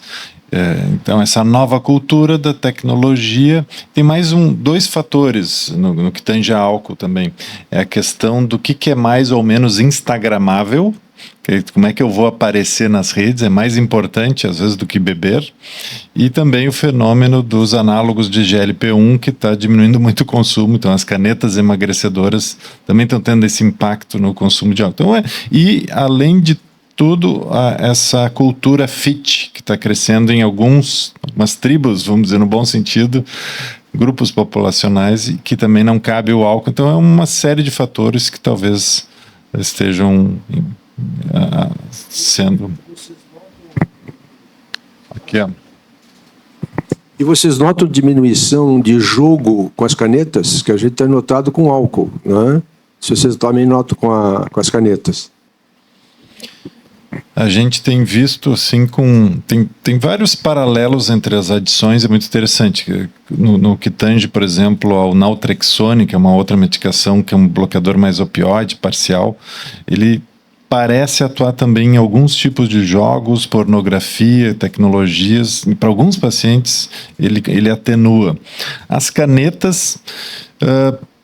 Então, essa nova cultura da tecnologia tem mais dois fatores no que tange a álcool também. É a questão do que é mais ou menos instagramável, como é que eu vou aparecer nas redes, é mais importante às vezes do que beber, e também o fenômeno dos análogos de GLP-1, que está diminuindo muito o consumo. Então as canetas emagrecedoras também estão tendo esse impacto no consumo de álcool. Então, e além de tudo, essa cultura fit que está crescendo em algumas tribos, vamos dizer no bom sentido, grupos populacionais, que também não cabe o álcool. Então é uma série de fatores que talvez estejam sendo... Aqui, ó. E vocês notam diminuição de jogo com as canetas, que a gente tem notado com álcool, né? Se vocês também notam com as canetas. A gente tem visto, assim, tem vários paralelos entre as adições, é muito interessante. No que tange, por exemplo, ao naltrexone, que é uma outra medicação, que é um bloqueador mais opioide, parcial, ele parece atuar também em alguns tipos de jogos, pornografia, tecnologias, e para alguns pacientes ele atenua. As canetas...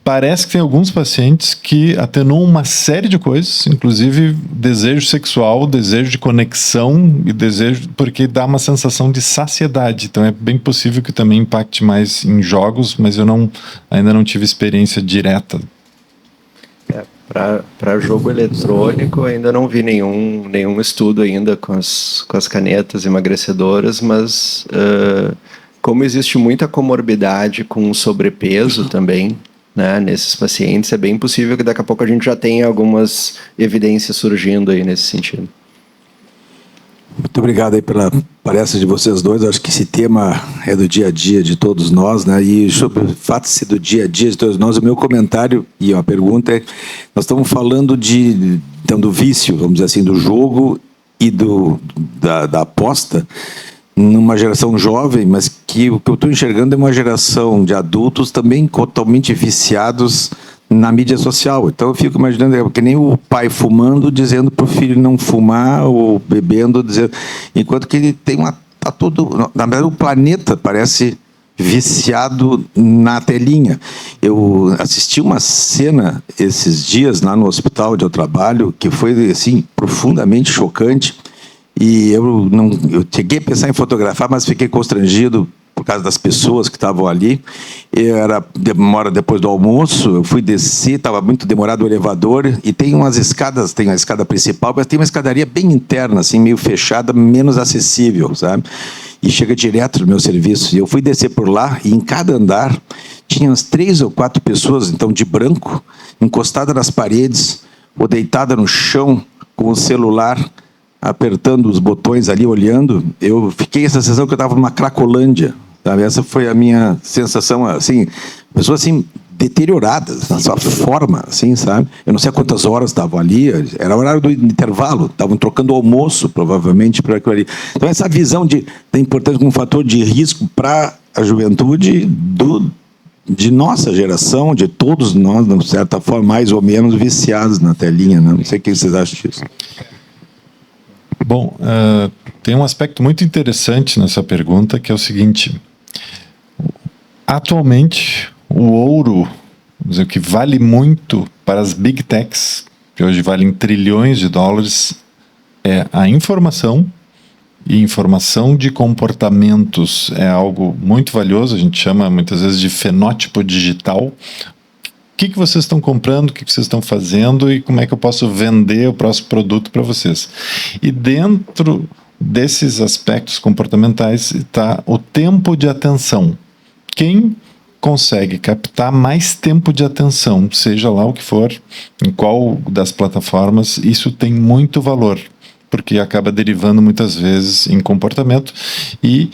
parece que tem alguns pacientes que atenuam uma série de coisas, inclusive desejo sexual, desejo de conexão e desejo, porque dá uma sensação de saciedade. Então é bem possível que também impacte mais em jogos, mas eu ainda não tive experiência direta. Para jogo eletrônico, ainda não vi nenhum estudo ainda com as canetas emagrecedoras, mas como existe muita comorbidade com sobrepeso também, né, nesses pacientes, é bem possível que daqui a pouco a gente já tenha algumas evidências surgindo aí nesse sentido. Muito obrigado aí pela palestra de vocês dois. Acho que esse tema é do dia a dia de todos nós, né? E sobre o fato de ser do dia a dia de todos nós, o meu comentário e a pergunta é: nós estamos falando do vício, vamos dizer assim, do jogo e da aposta, numa geração jovem, mas que o que eu estou enxergando é uma geração de adultos também totalmente viciados na mídia social. Então eu fico imaginando, que nem o pai fumando, dizendo para o filho não fumar, ou bebendo, dizendo, enquanto que ele tem tá todo, na verdade o planeta parece viciado na telinha. Eu assisti uma cena esses dias lá no hospital onde eu trabalho, que foi assim profundamente chocante. E eu cheguei a pensar em fotografar, mas fiquei constrangido por causa das pessoas que estavam ali. Era uma hora depois do almoço, eu fui descer, estava muito demorado o elevador, e tem umas escadas, tem a escada principal, mas tem uma escadaria bem interna, assim, meio fechada, menos acessível, sabe? E chega direto no meu serviço. E eu fui descer por lá, e em cada andar tinha umas 3 ou 4 pessoas, então, de branco, encostadas nas paredes, ou deitada no chão, com o celular, apertando os botões ali, olhando, eu fiquei essa sensação que eu estava numa Cracolândia, sabe? Essa foi a minha sensação, assim, pessoas assim, deterioradas na sua forma, assim, sabe? Eu não sei há quantas horas estavam ali, era o horário do intervalo, estavam trocando almoço, provavelmente, para aquilo ali. Então, essa visão da importância como fator de risco para a juventude de nossa geração, de todos nós, de certa forma, mais ou menos viciados na telinha, né? Não sei o que vocês acham disso. Bom, tem um aspecto muito interessante nessa pergunta, que é o seguinte: atualmente, o ouro, vamos dizer, que vale muito para as big techs, que hoje valem trilhões de dólares, é a informação, e informação de comportamentos é algo muito valioso, a gente chama muitas vezes de fenótipo digital. O que vocês estão comprando, o que vocês estão fazendo e como é que eu posso vender o próximo produto para vocês. E dentro desses aspectos comportamentais está o tempo de atenção. Quem consegue captar mais tempo de atenção, seja lá o que for, em qual das plataformas, isso tem muito valor, porque acaba derivando muitas vezes em comportamento e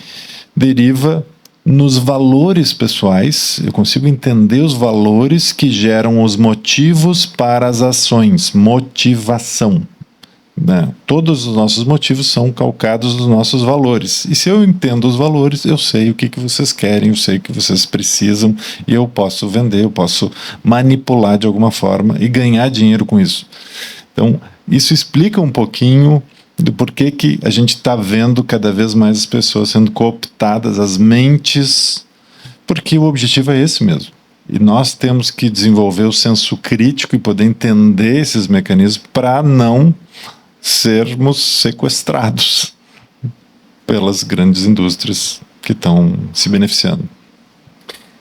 deriva nos valores pessoais. Eu consigo entender os valores que geram os motivos para as ações, motivação. Né? Todos os nossos motivos são calcados nos nossos valores. E se eu entendo os valores, eu sei o que vocês querem, eu sei o que vocês precisam e eu posso vender, eu posso manipular de alguma forma e ganhar dinheiro com isso. Então, isso explica um pouquinho do porquê que a gente está vendo cada vez mais as pessoas sendo cooptadas, as mentes, porque o objetivo é esse mesmo. E nós temos que desenvolver o senso crítico e poder entender esses mecanismos para não sermos sequestrados pelas grandes indústrias que estão se beneficiando.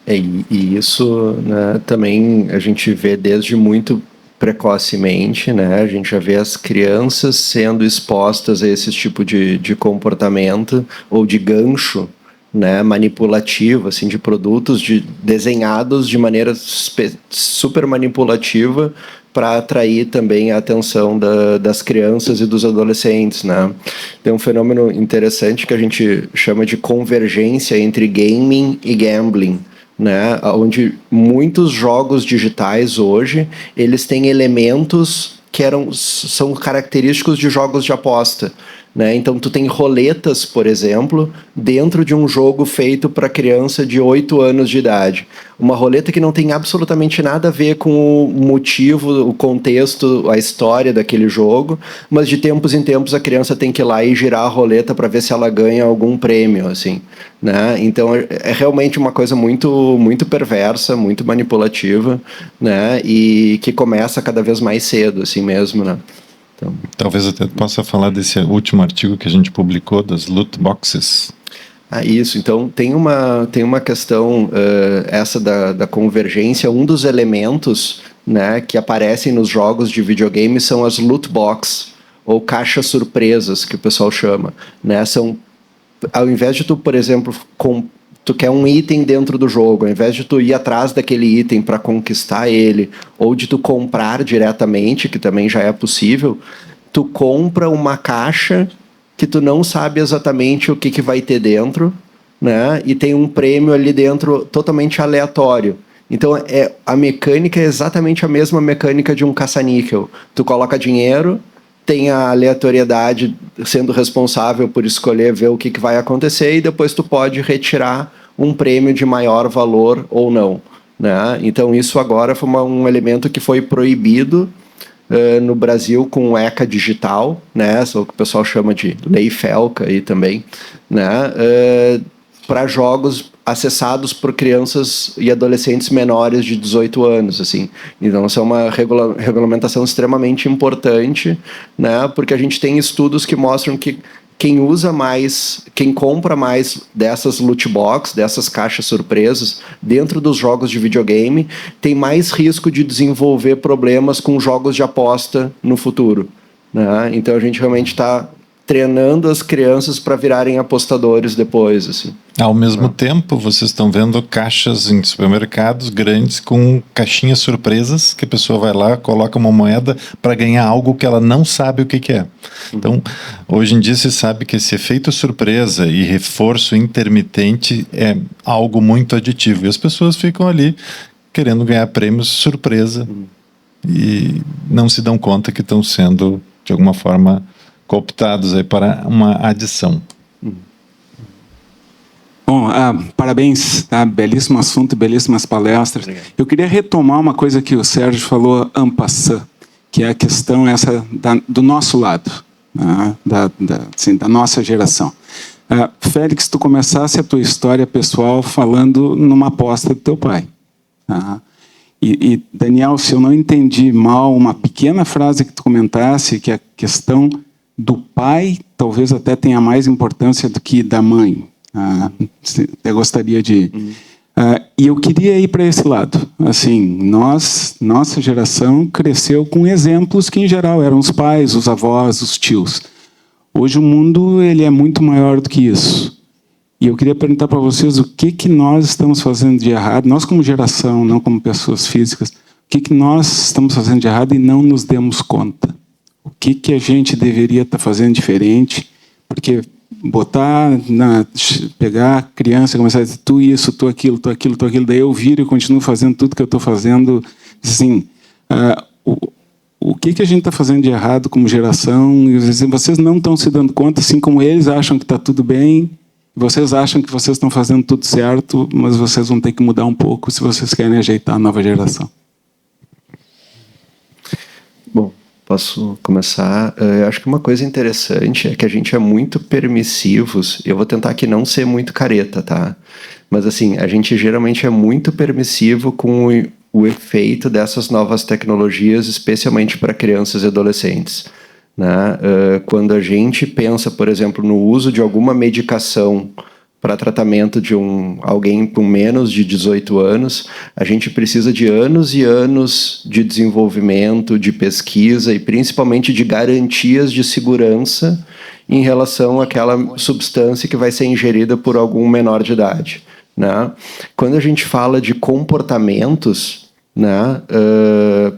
E isso, né, também a gente vê desde muito precocemente, né? A gente já vê as crianças sendo expostas a esse tipo de comportamento ou de gancho, né, manipulativo, assim, de produtos desenhados de maneira super manipulativa para atrair também a atenção das crianças e dos adolescentes, né? Tem um fenômeno interessante que a gente chama de convergência entre gaming e gambling, né, onde muitos jogos digitais hoje, eles têm elementos que são característicos de jogos de aposta, né? Então tu tem roletas, por exemplo, dentro de um jogo feito para criança de 8 anos de idade. Uma roleta que não tem absolutamente nada a ver com o motivo, o contexto, a história daquele jogo, mas de tempos em tempos a criança tem que ir lá e girar a roleta para ver se ela ganha algum prêmio, assim, né? Então é realmente uma coisa muito, muito perversa, muito manipulativa, né? E que começa cada vez mais cedo, assim mesmo, né? Então, talvez até possa falar desse último artigo que a gente publicou, das loot boxes. Isso. Então, tem uma questão, essa da convergência. Um dos elementos, né, que aparecem nos jogos de videogame são as loot box, ou caixas surpresas, que o pessoal chama. Né? Ao invés de tu, por exemplo, tu quer um item dentro do jogo, ao invés de tu ir atrás daquele item para conquistar ele, ou de tu comprar diretamente, que também já é possível, tu compra uma caixa que tu não sabe exatamente o que vai ter dentro, né? E tem um prêmio ali dentro totalmente aleatório. Então, a mecânica é exatamente a mesma mecânica de um caça-níquel. Tu coloca dinheiro, tem a aleatoriedade sendo responsável por escolher, ver o que vai acontecer, e depois tu pode retirar um prêmio de maior valor ou não, né? Então, isso agora foi um elemento que foi proibido no Brasil com o ECA digital, né? O que o pessoal chama de Lei Felca aí também, né? Para jogos acessados por crianças e adolescentes menores de 18 anos, assim. Então, isso é uma regulamentação extremamente importante, né? Porque a gente tem estudos que mostram que quem compra mais dessas loot box, dessas caixas surpresas, dentro dos jogos de videogame, tem mais risco de desenvolver problemas com jogos de aposta no futuro, né? Então, a gente realmente treinando as crianças para virarem apostadores depois, assim. Ao mesmo tempo, vocês estão vendo caixas em supermercados grandes com caixinhas surpresas, que a pessoa vai lá, coloca uma moeda para ganhar algo que ela não sabe o que é. Então, hoje em dia se sabe que esse efeito surpresa e reforço intermitente é algo muito aditivo. E as pessoas ficam ali querendo ganhar prêmios surpresa e não se dão conta que estão sendo, de alguma forma, cooptados aí para uma adição. Bom, parabéns, tá? Belíssimo assunto, belíssimas palestras. Obrigado. Eu queria retomar uma coisa que o Sérgio falou en passant, que é a questão essa do nosso lado, da nossa geração. Félix, tu começasse a tua história pessoal falando numa aposta do teu pai. E Daniel, se eu não entendi mal, uma pequena frase que tu comentasse, que a questão do pai talvez até tenha mais importância do que da mãe. Eu gostaria de... e eu queria ir para esse lado. Assim, nossa geração cresceu com exemplos que, em geral, eram os pais, os avós, os tios. Hoje o mundo ele é muito maior do que isso. E eu queria perguntar para vocês o que nós estamos fazendo de errado, nós como geração, não como pessoas físicas, o que nós estamos fazendo de errado e não nos demos conta. O que a gente deveria estar fazendo diferente, porque... pegar a criança e começar a dizer tu isso, tu aquilo, daí eu viro e continuo fazendo tudo que eu estou fazendo. Assim, o que a gente está fazendo de errado como geração? E vocês não estão se dando conta, assim como eles acham que está tudo bem, vocês acham que vocês estão fazendo tudo certo, mas vocês vão ter que mudar um pouco se vocês querem ajeitar a nova geração. Bom, posso começar? Eu acho que uma coisa interessante é que a gente é muito permissivos. Eu vou tentar aqui não ser muito careta, tá? Mas assim, a gente geralmente é muito permissivo com o efeito dessas novas tecnologias, especialmente para crianças e adolescentes, né? Quando a gente pensa, por exemplo, no uso de alguma medicação para tratamento de alguém com menos de 18 anos, a gente precisa de anos e anos de desenvolvimento, de pesquisa e principalmente de garantias de segurança em relação àquela substância que vai ser ingerida por algum menor de idade, né? Quando a gente fala de comportamentos, né,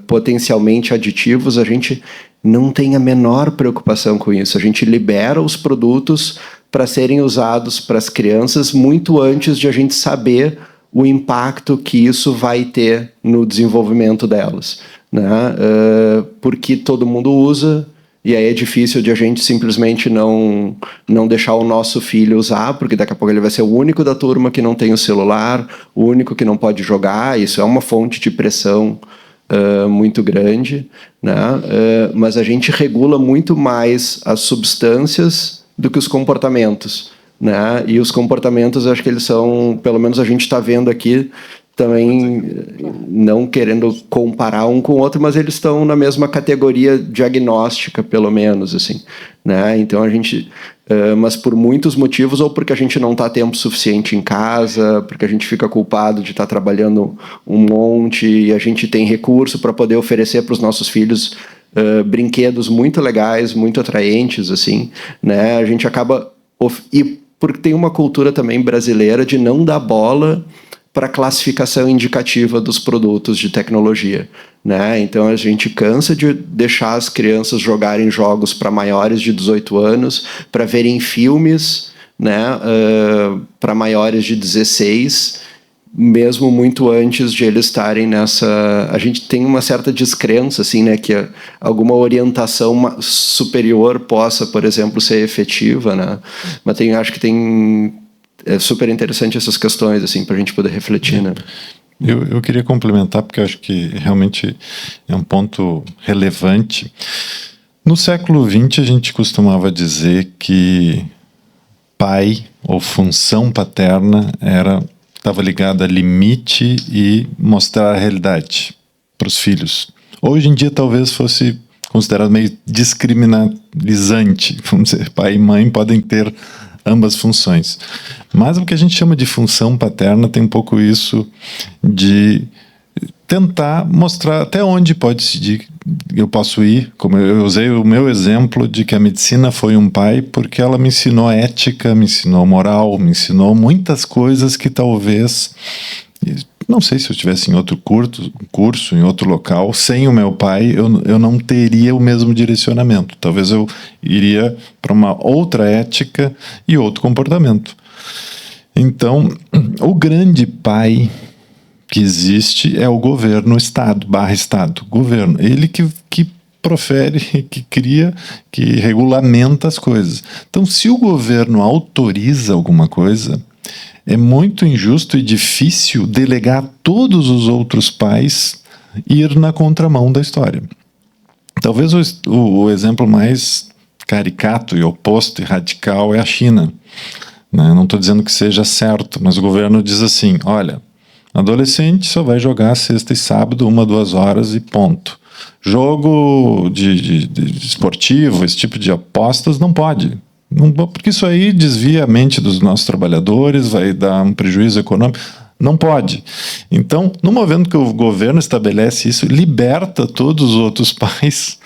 potencialmente aditivos, a gente não tem a menor preocupação com isso. A gente libera os produtos para serem usados para as crianças muito antes de a gente saber o impacto que isso vai ter no desenvolvimento delas, né? Porque todo mundo usa, e aí é difícil de a gente simplesmente não deixar o nosso filho usar, porque daqui a pouco ele vai ser o único da turma que não tem o celular, o único que não pode jogar. Isso é uma fonte de pressão muito grande, né? Mas a gente regula muito mais as substâncias do que os comportamentos, né? E os comportamentos, eu acho que eles são, pelo menos a gente está vendo aqui, também não querendo comparar um com o outro, mas eles estão na mesma categoria diagnóstica, pelo menos, assim, né? Então a gente, mas por muitos motivos, ou porque a gente não está tempo suficiente em casa, porque a gente fica culpado de estar trabalhando um monte, e a gente tem recurso para poder oferecer para os nossos filhos brinquedos muito legais, muito atraentes, assim, né? A gente acaba... E porque tem uma cultura também brasileira de não dar bola para a classificação indicativa dos produtos de tecnologia, né? Então a gente cansa de deixar as crianças jogarem jogos para maiores de 18 anos, para verem filmes, né, para maiores de 16, mesmo muito antes de eles estarem nessa... A gente tem uma certa descrença, assim, né, que alguma orientação superior possa, por exemplo, ser efetiva, né? Mas acho que é super interessante essas questões, assim, para a gente poder refletir, né? Eu queria complementar, porque eu acho que realmente é um ponto relevante. No século XX, a gente costumava dizer que pai ou função paterna estava ligada a limite e mostrar a realidade para os filhos. Hoje em dia talvez fosse considerado meio descriminalizante. Vamos dizer, pai e mãe podem ter ambas funções. Mas o que a gente chama de função paterna tem um pouco isso de tentar mostrar até onde eu posso ir. Como eu usei o meu exemplo de que a medicina foi um pai, porque ela me ensinou ética, me ensinou moral, me ensinou muitas coisas que talvez, não sei se eu estivesse em outro curso, em outro local, sem o meu pai, eu não teria o mesmo direcionamento. Talvez eu iria para uma outra ética e outro comportamento. Então, o grande pai que existe é o governo, Estado, governo. Ele que profere, que cria, que regulamenta as coisas. Então, se o governo autoriza alguma coisa, é muito injusto e difícil delegar a todos os outros pais ir na contramão da história. Talvez o exemplo mais caricato e oposto e radical é a China. Não estou dizendo que seja certo, mas o governo diz assim, olha, adolescente só vai jogar sexta e sábado, 1-2 horas e ponto. Jogo de esportivo, esse tipo de apostas, não pode. Porque isso aí desvia a mente dos nossos trabalhadores, vai dar um prejuízo econômico. Não pode. Então, no momento que o governo estabelece isso, liberta todos os outros pais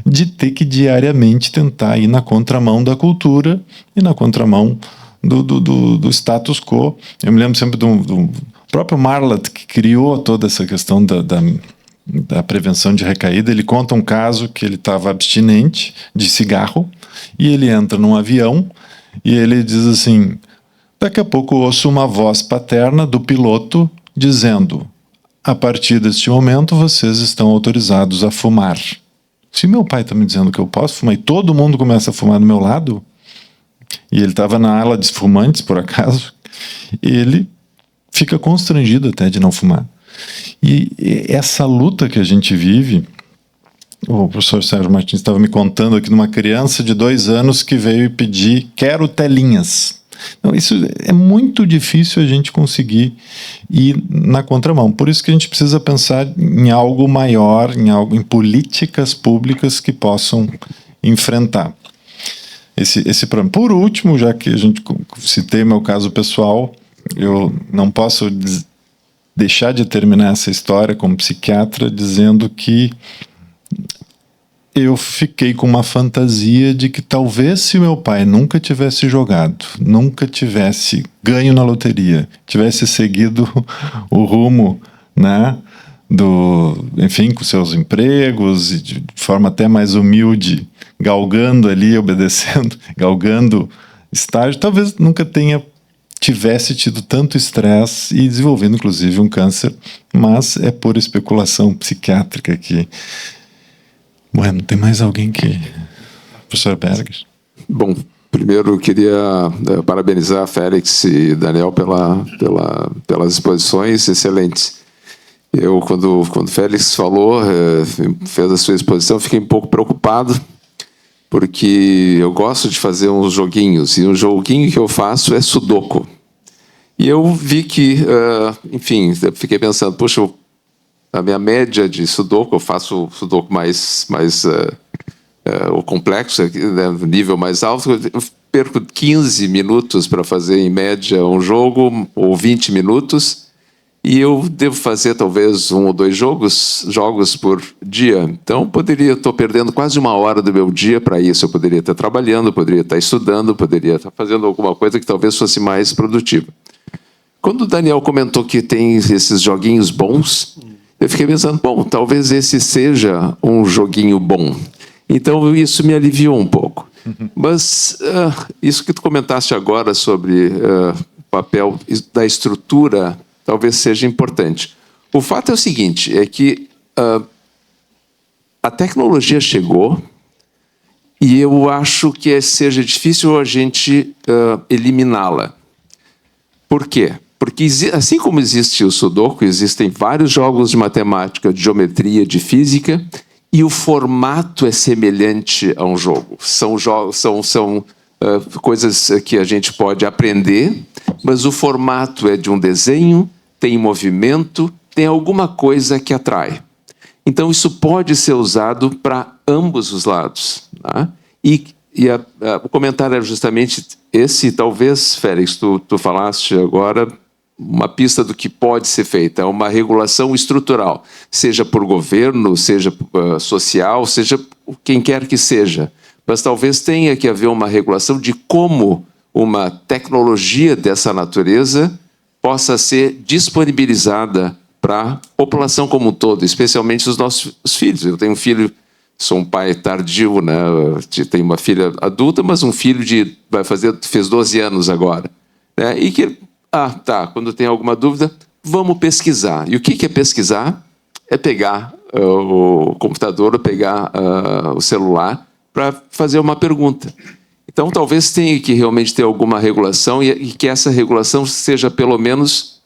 de ter que diariamente tentar ir na contramão da cultura e na contramão do status quo. Eu me lembro sempre do próprio Marlatt, que criou toda essa questão da prevenção de recaída. Ele conta um caso que ele estava abstinente de cigarro e ele entra num avião e ele diz assim, daqui a pouco ouço uma voz paterna do piloto dizendo, a partir deste momento vocês estão autorizados a fumar. Se meu pai está me dizendo que eu posso fumar e todo mundo começa a fumar do meu lado, e ele estava na ala de fumantes, por acaso, ele fica constrangido até de não fumar. E essa luta que a gente vive, o professor Sérgio Martins estava me contando aqui de uma criança de 2 anos que veio pedir, quero telinhas. Então, isso é muito difícil a gente conseguir ir na contramão. Por isso que a gente precisa pensar em algo maior, em políticas públicas que possam enfrentar esse problema. Por último, já que a gente citei meu caso pessoal, eu não posso deixar de terminar essa história como psiquiatra dizendo que eu fiquei com uma fantasia de que talvez se meu pai nunca tivesse jogado, nunca tivesse ganho na loteria, tivesse seguido o rumo, né, enfim, com seus empregos e de forma até mais humilde, galgando ali, obedecendo, galgando estágio, talvez nunca tivesse tido tanto estresse e desenvolvendo inclusive um câncer, mas é por especulação psiquiátrica que... Bueno, tem mais alguém que... Professor Berger? Bom, primeiro eu queria parabenizar Félix e Daniel pelas exposições excelentes. Eu, quando Félix falou, fez a sua exposição, fiquei um pouco preocupado, porque eu gosto de fazer uns joguinhos, e um joguinho que eu faço é Sudoku. E eu vi que, enfim, eu fiquei pensando, puxa, a minha média de Sudoku, eu faço Sudoku mais o complexo, né, nível mais alto, eu perco 15 minutos para fazer, em média, um jogo, ou 20 minutos, e eu devo fazer talvez 1 ou 2 jogos por dia. Então, estou perdendo quase 1 hora do meu dia para isso. Eu poderia estar trabalhando, poderia estar estudando, poderia estar fazendo alguma coisa que talvez fosse mais produtiva. Quando o Daniel comentou que tem esses joguinhos bons, eu fiquei pensando, bom, talvez esse seja um joguinho bom. Então, isso me aliviou um pouco. Mas isso que tu comentaste agora sobre o papel da estrutura talvez seja importante. O fato é o seguinte, é que a tecnologia chegou e eu acho que seja difícil a gente eliminá-la. Por quê? Porque assim como existe o Sudoku, existem vários jogos de matemática, de geometria, de física, e o formato é semelhante a um jogo. São coisas que a gente pode aprender, mas o formato é de um desenho, tem movimento, tem alguma coisa que atrai. Então, isso pode ser usado para ambos os lados. Tá? O comentário era justamente esse, talvez, Félix, tu falaste agora, uma pista do que pode ser feita, uma regulação estrutural, seja por governo, seja social, seja quem quer que seja. Mas talvez tenha que haver uma regulação de como uma tecnologia dessa natureza possa ser disponibilizada para a população como um todo, especialmente os nossos filhos. Eu tenho um filho, sou um pai tardio, né? Tenho uma filha adulta, mas um filho fez 12 anos agora. Né? E que, quando tem alguma dúvida, vamos pesquisar. E o que é pesquisar? É pegar o computador, ou pegar o celular para fazer uma pergunta. Então, talvez tenha que realmente ter alguma regulação e que essa regulação seja, pelo menos,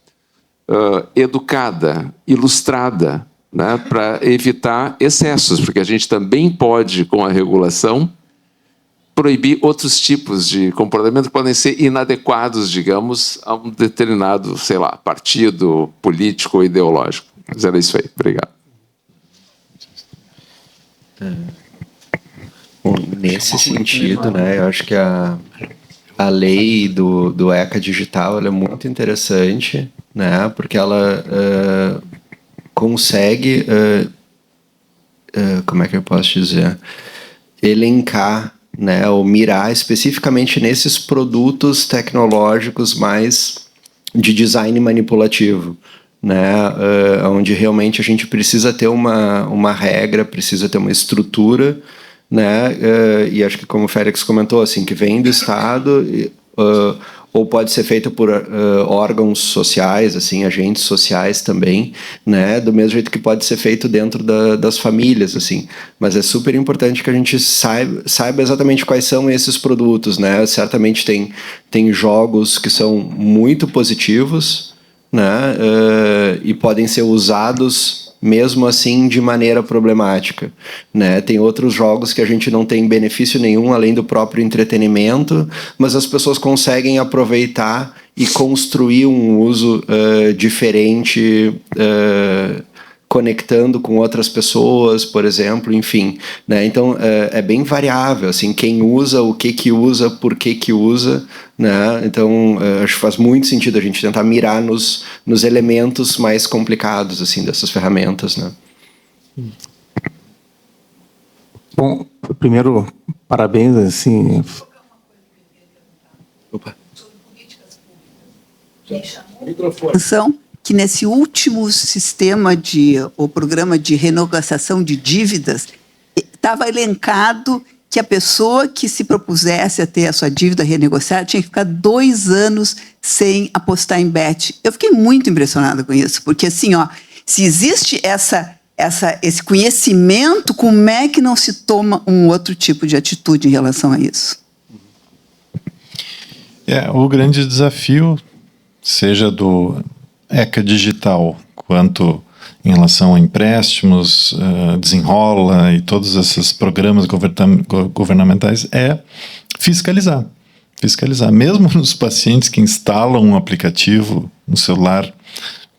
educada, ilustrada, né, para evitar excessos, porque a gente também pode, com a regulação, proibir outros tipos de comportamento que podem ser inadequados, digamos, a um determinado, sei lá, partido político ou ideológico. Mas era isso aí. Obrigado. Bom, nesse sentido, né, eu acho que a lei do ECA digital ela é muito interessante, né, porque ela consegue, como é que eu posso dizer, elencar, né, ou mirar especificamente nesses produtos tecnológicos mais de design manipulativo, né, onde realmente a gente precisa ter uma regra, precisa ter uma estrutura, né, e acho que como o Félix comentou, assim, que vem do Estado, ou pode ser feita por órgãos sociais, assim, agentes sociais também, né, do mesmo jeito que pode ser feito dentro das famílias, assim, mas é super importante que a gente saiba exatamente quais são esses produtos, né, certamente tem jogos que são muito positivos, né, e podem ser usados mesmo assim de maneira problemática, né? Tem outros jogos que a gente não tem benefício nenhum além do próprio entretenimento, mas as pessoas conseguem aproveitar e construir um uso diferente, conectando com outras pessoas, por exemplo, enfim, né? Então é bem variável, assim, quem usa, o que usa, por que usa, né? Então acho que faz muito sentido a gente tentar mirar nos elementos mais complicados, assim, dessas ferramentas, né? Bom, primeiro, parabéns, assim. Opa. Atenção que nesse último sistema o programa de renegociação de dívidas, estava elencado que a pessoa que se propusesse a ter a sua dívida renegociada tinha que ficar 2 anos sem apostar em bet. Eu fiquei muito impressionada com isso, porque assim, se existe esse conhecimento, como é que não se toma um outro tipo de atitude em relação a isso? O grande desafio, seja do ECA digital, quanto em relação a empréstimos, Desenrola e todos esses programas governamentais, é fiscalizar. Fiscalizar. Mesmo nos pacientes que instalam um aplicativo no celular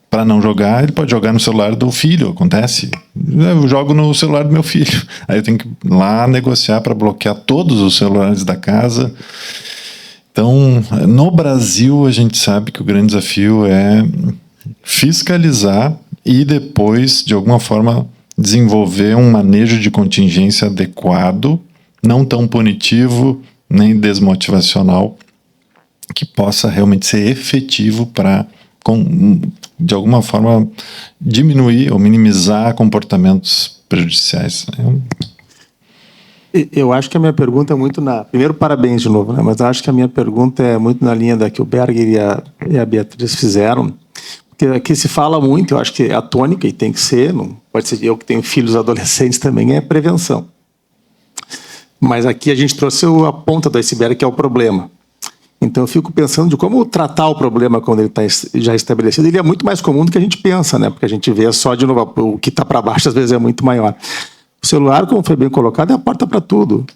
para não jogar, ele pode jogar no celular do filho, acontece. Eu jogo no celular do meu filho. Aí eu tenho que ir lá negociar para bloquear todos os celulares da casa. Então, no Brasil, a gente sabe que o grande desafio é fiscalizar e depois, de alguma forma, desenvolver um manejo de contingência adequado, não tão punitivo, nem desmotivacional, que possa realmente ser efetivo para, de alguma forma, diminuir ou minimizar comportamentos prejudiciais. Eu acho que a minha pergunta é muito Primeiro, parabéns de novo, né? Mas eu acho que a minha pergunta é muito na linha da que o Berger e a Beatriz fizeram, porque aqui se fala muito, eu acho que é a tônica, e tem que ser, não pode ser eu que tenho filhos adolescentes também, é prevenção. Mas aqui a gente trouxe a ponta do iceberg, que é o problema. Então eu fico pensando de como tratar o problema quando ele está já estabelecido. Ele é muito mais comum do que a gente pensa, né? Porque a gente vê só de novo, o que está para baixo às vezes é muito maior. O celular, como foi bem colocado, é a porta para tudo.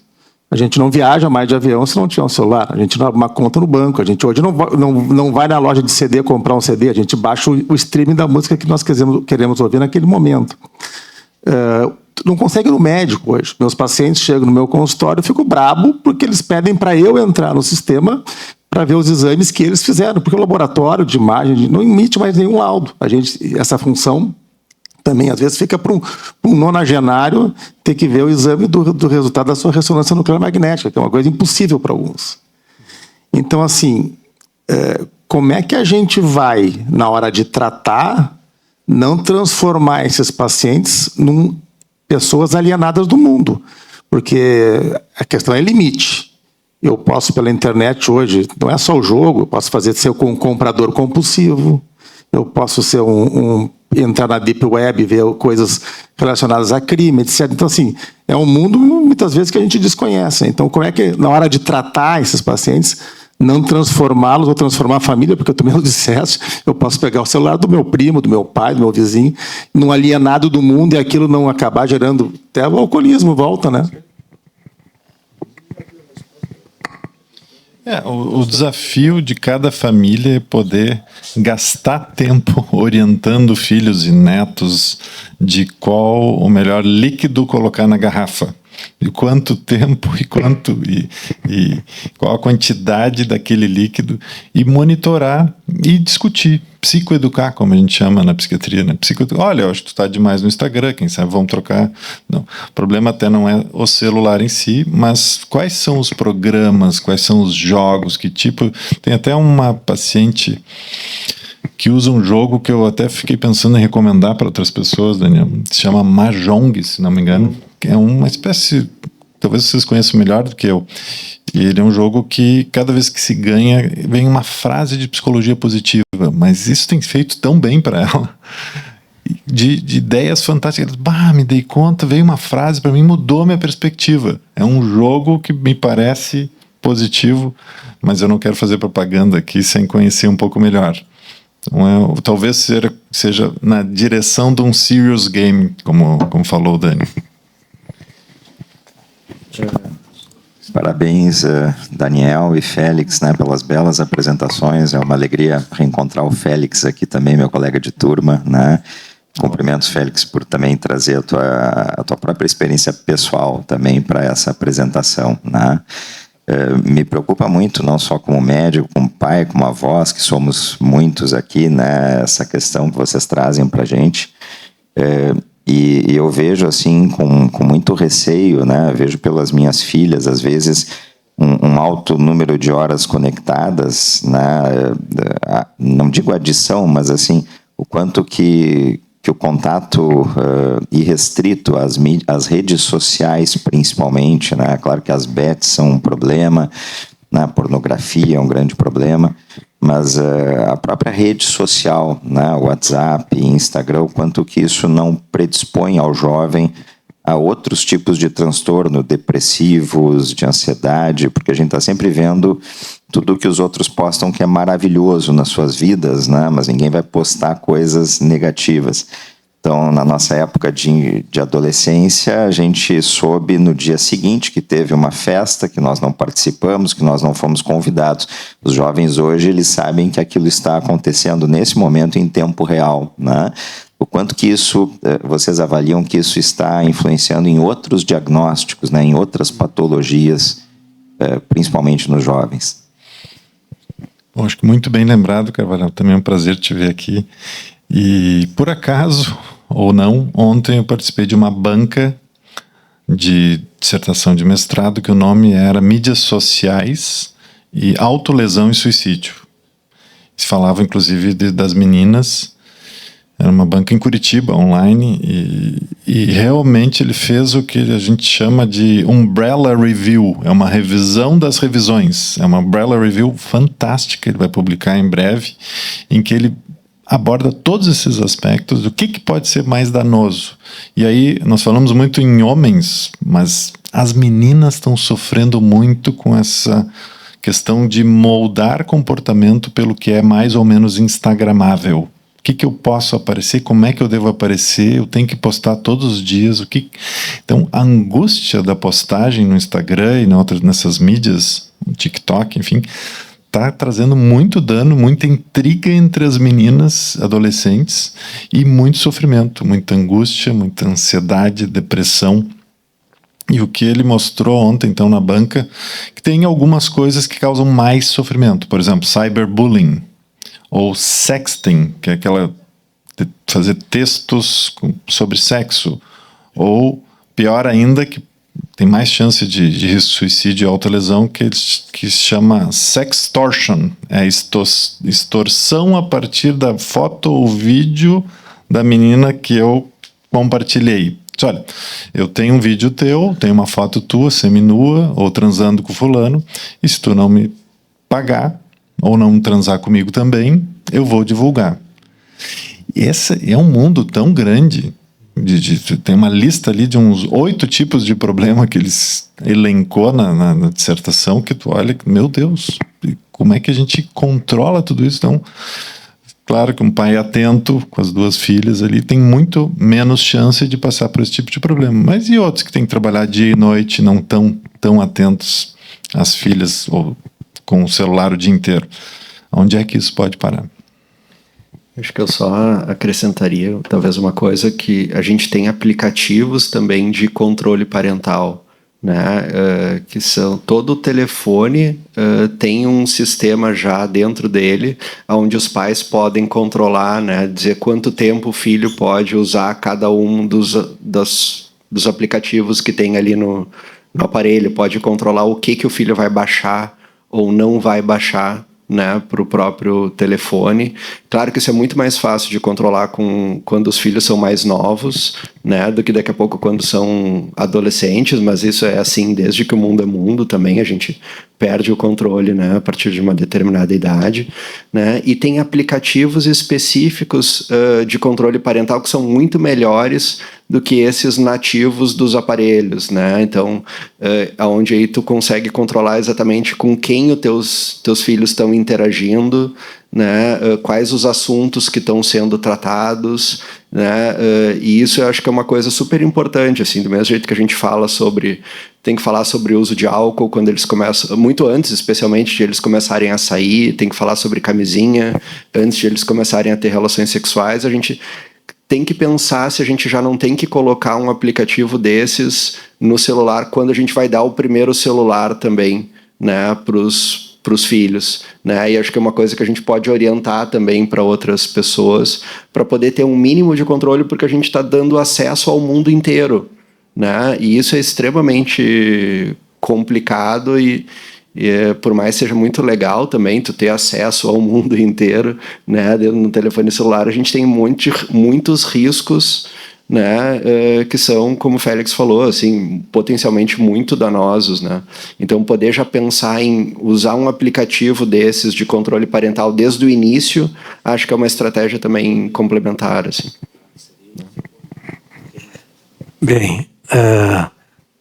A gente não viaja mais de avião se não tiver um celular. A gente não abre uma conta no banco. A gente hoje não vai na loja de CD comprar um CD. A gente baixa o streaming da música que nós queremos ouvir naquele momento. Não consegue ir no médico hoje. Meus pacientes chegam no meu consultório, eu fico brabo porque eles pedem para eu entrar no sistema para ver os exames que eles fizeram, porque o laboratório de imagem não emite mais nenhum laudo. Essa função também, às vezes, fica para um nonagenário ter que ver o exame do resultado da sua ressonância nuclear magnética, que é uma coisa impossível para alguns. Então, assim, como é que a gente vai, na hora de tratar, não transformar esses pacientes em pessoas alienadas do mundo? Porque a questão é limite. Eu posso, pela internet hoje, não é só o jogo, eu posso ser um comprador compulsivo, eu posso ser entrar na Deep Web, ver coisas relacionadas a crime, etc. Então, assim, é um mundo, muitas vezes, que a gente desconhece. Então, como é que, na hora de tratar esses pacientes, não transformá-los ou transformar a família, porque tu mesmo disseste, eu posso pegar o celular do meu primo, do meu pai, do meu vizinho, num alienado do mundo, e aquilo não acabar gerando até o alcoolismo, volta, né? O desafio de cada família é poder gastar tempo orientando filhos e netos de qual o melhor líquido colocar na garrafa. E quanto tempo e qual a quantidade daquele líquido, e monitorar e discutir, psicoeducar, como a gente chama na psiquiatria, né? Olha, eu acho que tu está demais no Instagram, quem sabe vamos trocar. Não. O problema até não é o celular em si, mas quais são os programas, quais são os jogos, que tipo... Tem até uma paciente que usa um jogo que eu até fiquei pensando em recomendar para outras pessoas, Daniel, se chama Mahjong, se não me engano, que é uma espécie, talvez vocês conheçam melhor do que eu, e ele é um jogo que cada vez que se ganha, vem uma frase de psicologia positiva, mas isso tem feito tão bem para ela, de ideias fantásticas. Me dei conta, veio uma frase para mim, mudou minha perspectiva. É um jogo que me parece positivo, mas eu não quero fazer propaganda aqui sem conhecer um pouco melhor. Então, talvez seja na direção de um serious game, como falou o Dani. Parabéns, Daniel e Félix, né, pelas belas apresentações. É uma alegria reencontrar o Félix aqui também, meu colega de turma, né? Cumprimentos, Félix, por também trazer a tua própria experiência pessoal também para essa apresentação, né? Me preocupa muito, não só como médico, como pai, como avós, que somos muitos aqui, né, essa questão que vocês trazem para a gente. E eu vejo, assim, com muito receio, né, vejo pelas minhas filhas, às vezes, um alto número de horas conectadas, né, não digo adição, mas, assim, o quanto que o contato irrestrito às redes sociais, principalmente, né? Claro que as bets são um problema, né? A pornografia é um grande problema, mas a própria rede social, né? WhatsApp, Instagram, o quanto que isso não predispõe ao jovem a outros tipos de transtorno, depressivos, de ansiedade, porque a gente está sempre vendo tudo que os outros postam que é maravilhoso nas suas vidas, né? Mas ninguém vai postar coisas negativas. Então, na nossa época de adolescência, a gente soube no dia seguinte que teve uma festa, que nós não participamos, que nós não fomos convidados. Os jovens hoje, eles sabem que aquilo está acontecendo nesse momento em tempo real, né? O quanto que isso, vocês avaliam que isso está influenciando em outros diagnósticos, né, em outras patologias, principalmente nos jovens? Bom, acho que muito bem lembrado, Carvalho. Também é um prazer te ver aqui. E, por acaso, ou não, ontem eu participei de uma banca de dissertação de mestrado que o nome era Mídias Sociais e Autolesão e Suicídio. Se falava, inclusive, das meninas. Era uma banca em Curitiba, online, e realmente ele fez o que a gente chama de Umbrella Review. É uma revisão das revisões. É uma Umbrella Review fantástica, ele vai publicar em breve, em que ele aborda todos esses aspectos do que pode ser mais danoso. E aí, nós falamos muito em homens, mas as meninas estão sofrendo muito com essa questão de moldar comportamento pelo que é mais ou menos instagramável. O que eu posso aparecer, como é que eu devo aparecer, eu tenho que postar todos os dias, Então, a angústia da postagem no Instagram e nessas mídias, TikTok, enfim, está trazendo muito dano, muita intriga entre as meninas adolescentes e muito sofrimento, muita angústia, muita ansiedade, depressão. E o que ele mostrou ontem, então, na banca, que tem algumas coisas que causam mais sofrimento. Por exemplo, cyberbullying ou sexting, que é aquela fazer textos sobre sexo, ou pior ainda, que tem mais chance de suicídio e autolesão, que se chama sextortion, é extorsão a partir da foto ou vídeo da menina que eu compartilhei. Olha, eu tenho um vídeo teu, tenho uma foto tua, seminua, ou transando com fulano, e se tu não me pagar, ou não transar comigo também, eu vou divulgar. Esse é um mundo tão grande, tem uma lista ali de uns 8 tipos de problema que eles elencou na dissertação, que tu olha, meu Deus, como é que a gente controla tudo isso? Então, claro que um pai atento com as 2 filhas ali tem muito menos chance de passar por esse tipo de problema. Mas e outros que têm que trabalhar dia e noite, não tão atentos às filhas ou com o celular o dia inteiro? Onde é que isso pode parar? Acho que eu só acrescentaria talvez uma coisa, que a gente tem aplicativos também de controle parental, né, que são, todo o telefone tem um sistema já dentro dele, onde os pais podem controlar, né, dizer quanto tempo o filho pode usar cada um dos aplicativos que tem ali no aparelho, pode controlar o que o filho vai baixar ou não vai baixar, né, para o próprio telefone. Claro que isso é muito mais fácil de controlar quando os filhos são mais novos, né, do que daqui a pouco quando são adolescentes, mas isso é assim desde que o mundo é mundo também, a gente perde o controle, né, a partir de uma determinada idade, né, e tem aplicativos específicos de controle parental que são muito melhores do que esses nativos dos aparelhos, né? Então, onde aí tu consegue controlar exatamente com quem os teus filhos estão interagindo, né? Quais os assuntos que estão sendo tratados, né? E isso eu acho que é uma coisa super importante, assim, do mesmo jeito que a gente fala tem que falar sobre o uso de álcool quando eles começam, muito antes, especialmente, de eles começarem a sair, tem que falar sobre camisinha antes de eles começarem a ter relações sexuais. A gente tem que pensar se a gente já não tem que colocar um aplicativo desses no celular quando a gente vai dar o primeiro celular também, né, para os filhos, né? E acho que é uma coisa que a gente pode orientar também para outras pessoas, para poder ter um mínimo de controle, porque a gente está dando acesso ao mundo inteiro, né? E isso é extremamente complicado e por mais seja muito legal também tu ter acesso ao mundo inteiro, né, no telefone celular, a gente tem muitos riscos, né, que são, como o Félix falou, assim, potencialmente muito danosos, né? Então, poder já pensar em usar um aplicativo desses de controle parental desde o início, acho que é uma estratégia também complementar, assim. Bem,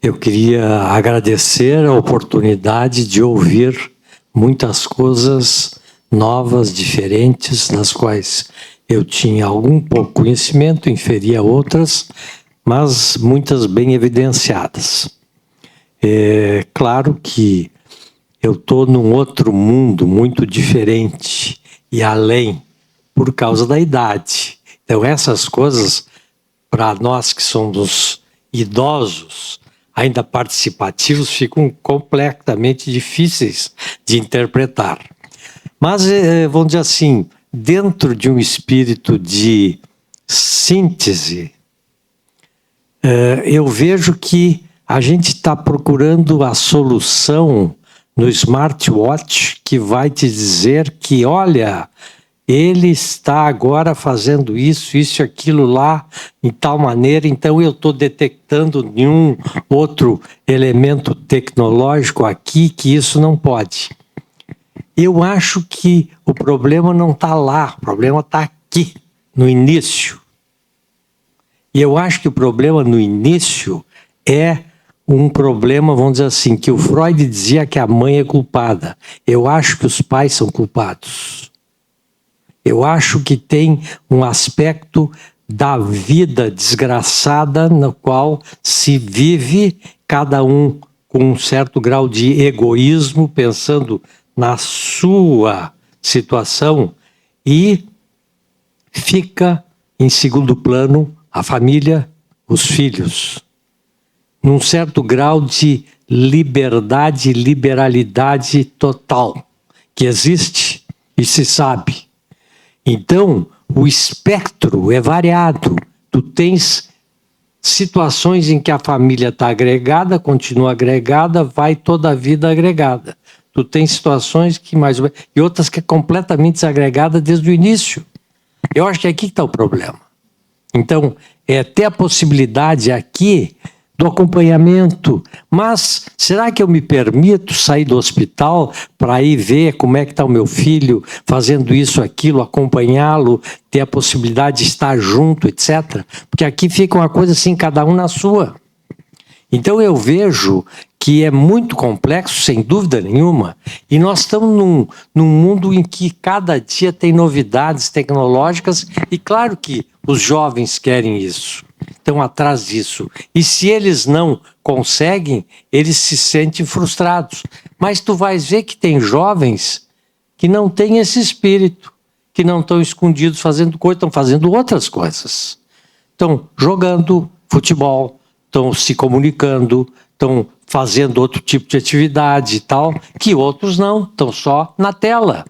eu queria agradecer a oportunidade de ouvir muitas coisas novas, diferentes, das quais eu tinha algum pouco conhecimento, inferia outras, mas muitas bem evidenciadas. É claro que eu estou num outro mundo muito diferente e além, por causa da idade. Então essas coisas, para nós que somos idosos, ainda participativos, ficam completamente difíceis de interpretar. Mas, vamos dizer assim, dentro de um espírito de síntese, eu vejo que a gente está procurando a solução no smartwatch que vai te dizer que, olha, ele está agora fazendo isso e aquilo lá, em tal maneira, então eu estou detectando nenhum outro elemento tecnológico aqui que isso não pode. Eu acho que o problema não está lá, o problema está aqui, no início. E eu acho que o problema no início é um problema, vamos dizer assim, que o Freud dizia que a mãe é culpada. Eu acho que os pais são culpados. Eu acho que tem um aspecto da vida desgraçada no qual se vive cada um com um certo grau de egoísmo, pensando na sua situação, e fica em segundo plano a família, os filhos. num certo grau de liberdade, liberalidade total, que existe e se sabe. Então, o espectro é variado. Tu tens situações em que a família está agregada, continua agregada, vai toda a vida agregada. Tu tens situações que mais ou menos, e outras que é completamente desagregada desde o início. Eu acho que é aqui que está o problema. Então, é ter a possibilidade aqui do acompanhamento. Mas será que eu me permito sair do hospital para ir ver como é que está o meu filho fazendo isso, aquilo, acompanhá-lo, ter a possibilidade de estar junto, etc. Porque aqui fica uma coisa assim, cada um na sua. Então eu vejo que é muito complexo, sem dúvida nenhuma, e nós estamos num mundo em que cada dia tem novidades tecnológicas, e claro que os jovens querem isso, estão atrás disso. E se eles não conseguem, eles se sentem frustrados. Mas tu vais ver que tem jovens que não têm esse espírito, que não estão escondidos fazendo coisas, estão fazendo outras coisas. Estão jogando futebol, estão se comunicando, estão fazendo outro tipo de atividade e tal, que outros não, estão só na tela.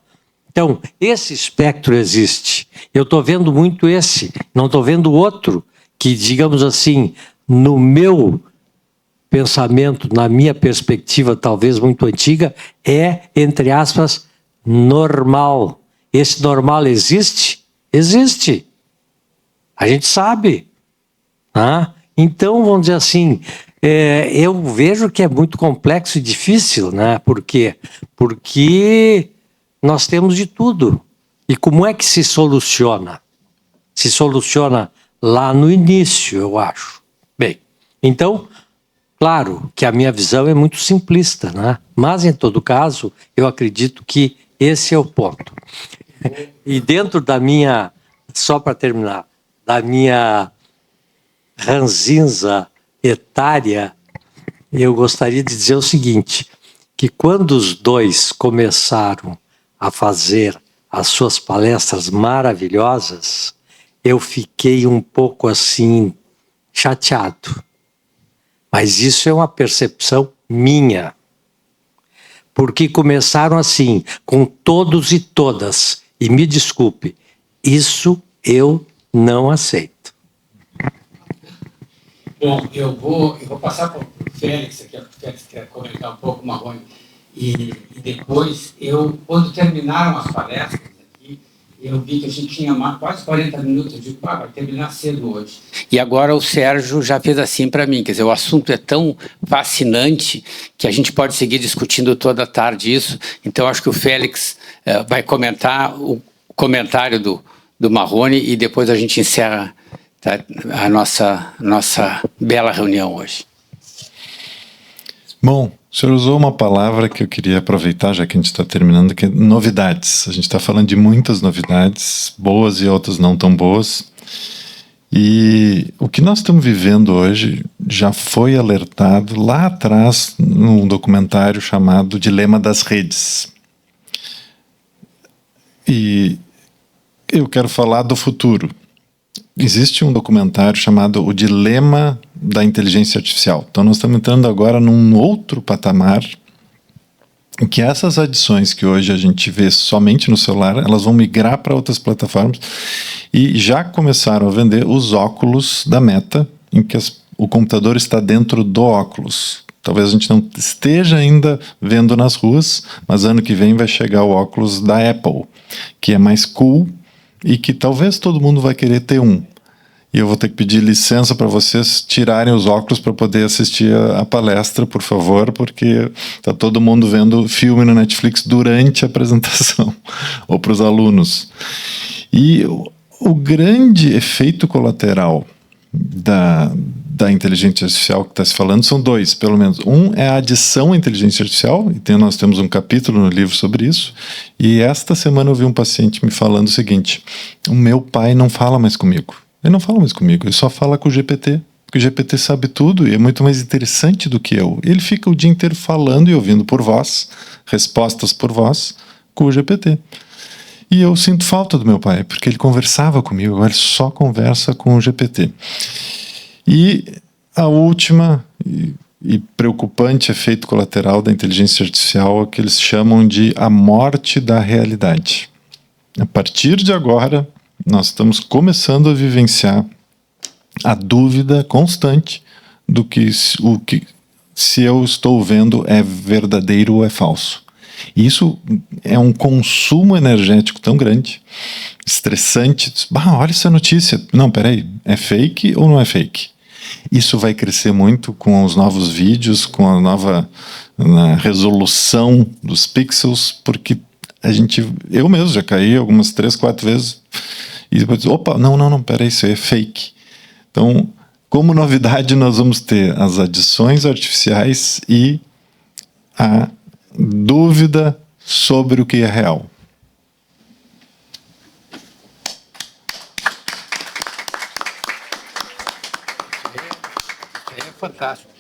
Então, esse espectro existe. Eu estou vendo muito esse, não estou vendo outro, que, digamos assim, no meu pensamento, na minha perspectiva, talvez muito antiga, é, entre aspas, normal. Esse normal existe? Existe. A gente sabe. Ah? Então, vamos dizer assim, eu vejo que é muito complexo e difícil, né? Por quê? Porque nós temos de tudo. E como é que se soluciona? Se soluciona lá no início, eu acho. Bem, então, claro que a minha visão é muito simplista, né? Mas, em todo caso, eu acredito que esse é o ponto. E dentro da minha, só para terminar, da minha ranzinza etária, eu gostaria de dizer o seguinte, que quando os dois começaram a fazer as suas palestras maravilhosas, eu fiquei um pouco assim, chateado. Mas isso é uma percepção minha. Porque começaram assim, com todos e todas. E me desculpe, isso eu não aceito. Bom, eu vou passar para o Félix aqui, o Félix quer comentar um pouco, Marrone, e depois, quando terminaram as palestras aqui, eu vi que a gente tinha quase 40 minutos, eu digo, vai terminar cedo hoje. E agora o Sérgio já fez assim para mim, quer dizer, o assunto é tão fascinante que a gente pode seguir discutindo toda a tarde isso, então acho que o Félix vai comentar o comentário do Marrone e depois a gente encerra a nossa bela reunião hoje. Bom, o senhor usou uma palavra que eu queria aproveitar, já que a gente está terminando, que é novidades. A gente está falando de muitas novidades, boas e outras não tão boas. E o que nós estamos vivendo hoje já foi alertado lá atrás num documentário chamado Dilema das Redes. E eu quero falar do futuro. Existe um documentário chamado O Dilema da Inteligência Artificial. Então nós estamos entrando agora num outro patamar em que essas adições que hoje a gente vê somente no celular, elas vão migrar para outras plataformas e já começaram a vender os óculos da Meta, em que o computador está dentro do óculos. Talvez a gente não esteja ainda vendo nas ruas, mas ano que vem vai chegar o óculos da Apple, que é mais cool e que talvez todo mundo vai querer ter um. E eu vou ter que pedir licença para vocês tirarem os óculos para poder assistir a palestra, por favor, porque está todo mundo vendo filme no Netflix durante a apresentação, ou para os alunos. E o grande efeito colateral da inteligência artificial que está se falando são dois, pelo menos. Um é a adição à inteligência artificial, e nós temos um capítulo no livro sobre isso, e esta semana eu vi um paciente me falando o seguinte: o meu pai não fala mais comigo. Ele não fala mais comigo, ele só fala com o GPT, porque o GPT sabe tudo e é muito mais interessante do que eu. Ele fica o dia inteiro falando e ouvindo por voz, respostas por voz, com o GPT. E eu sinto falta do meu pai, porque ele conversava comigo, agora ele só conversa com o GPT. E a última e preocupante efeito colateral da inteligência artificial, que eles chamam de a morte da realidade. A partir de agora, nós estamos começando a vivenciar a dúvida constante do que se eu estou vendo é verdadeiro ou é falso. Isso é um consumo energético tão grande, estressante. Olha essa notícia. Não, peraí, é fake ou não é fake? Isso vai crescer muito com os novos vídeos, com a nova resolução dos pixels, porque eu mesmo já caí algumas 3, 4 vezes e depois, opa, não, peraí, isso aí é fake. Então, como novidade, nós vamos ter as adições artificiais e a dúvida sobre o que é real. É fantástico.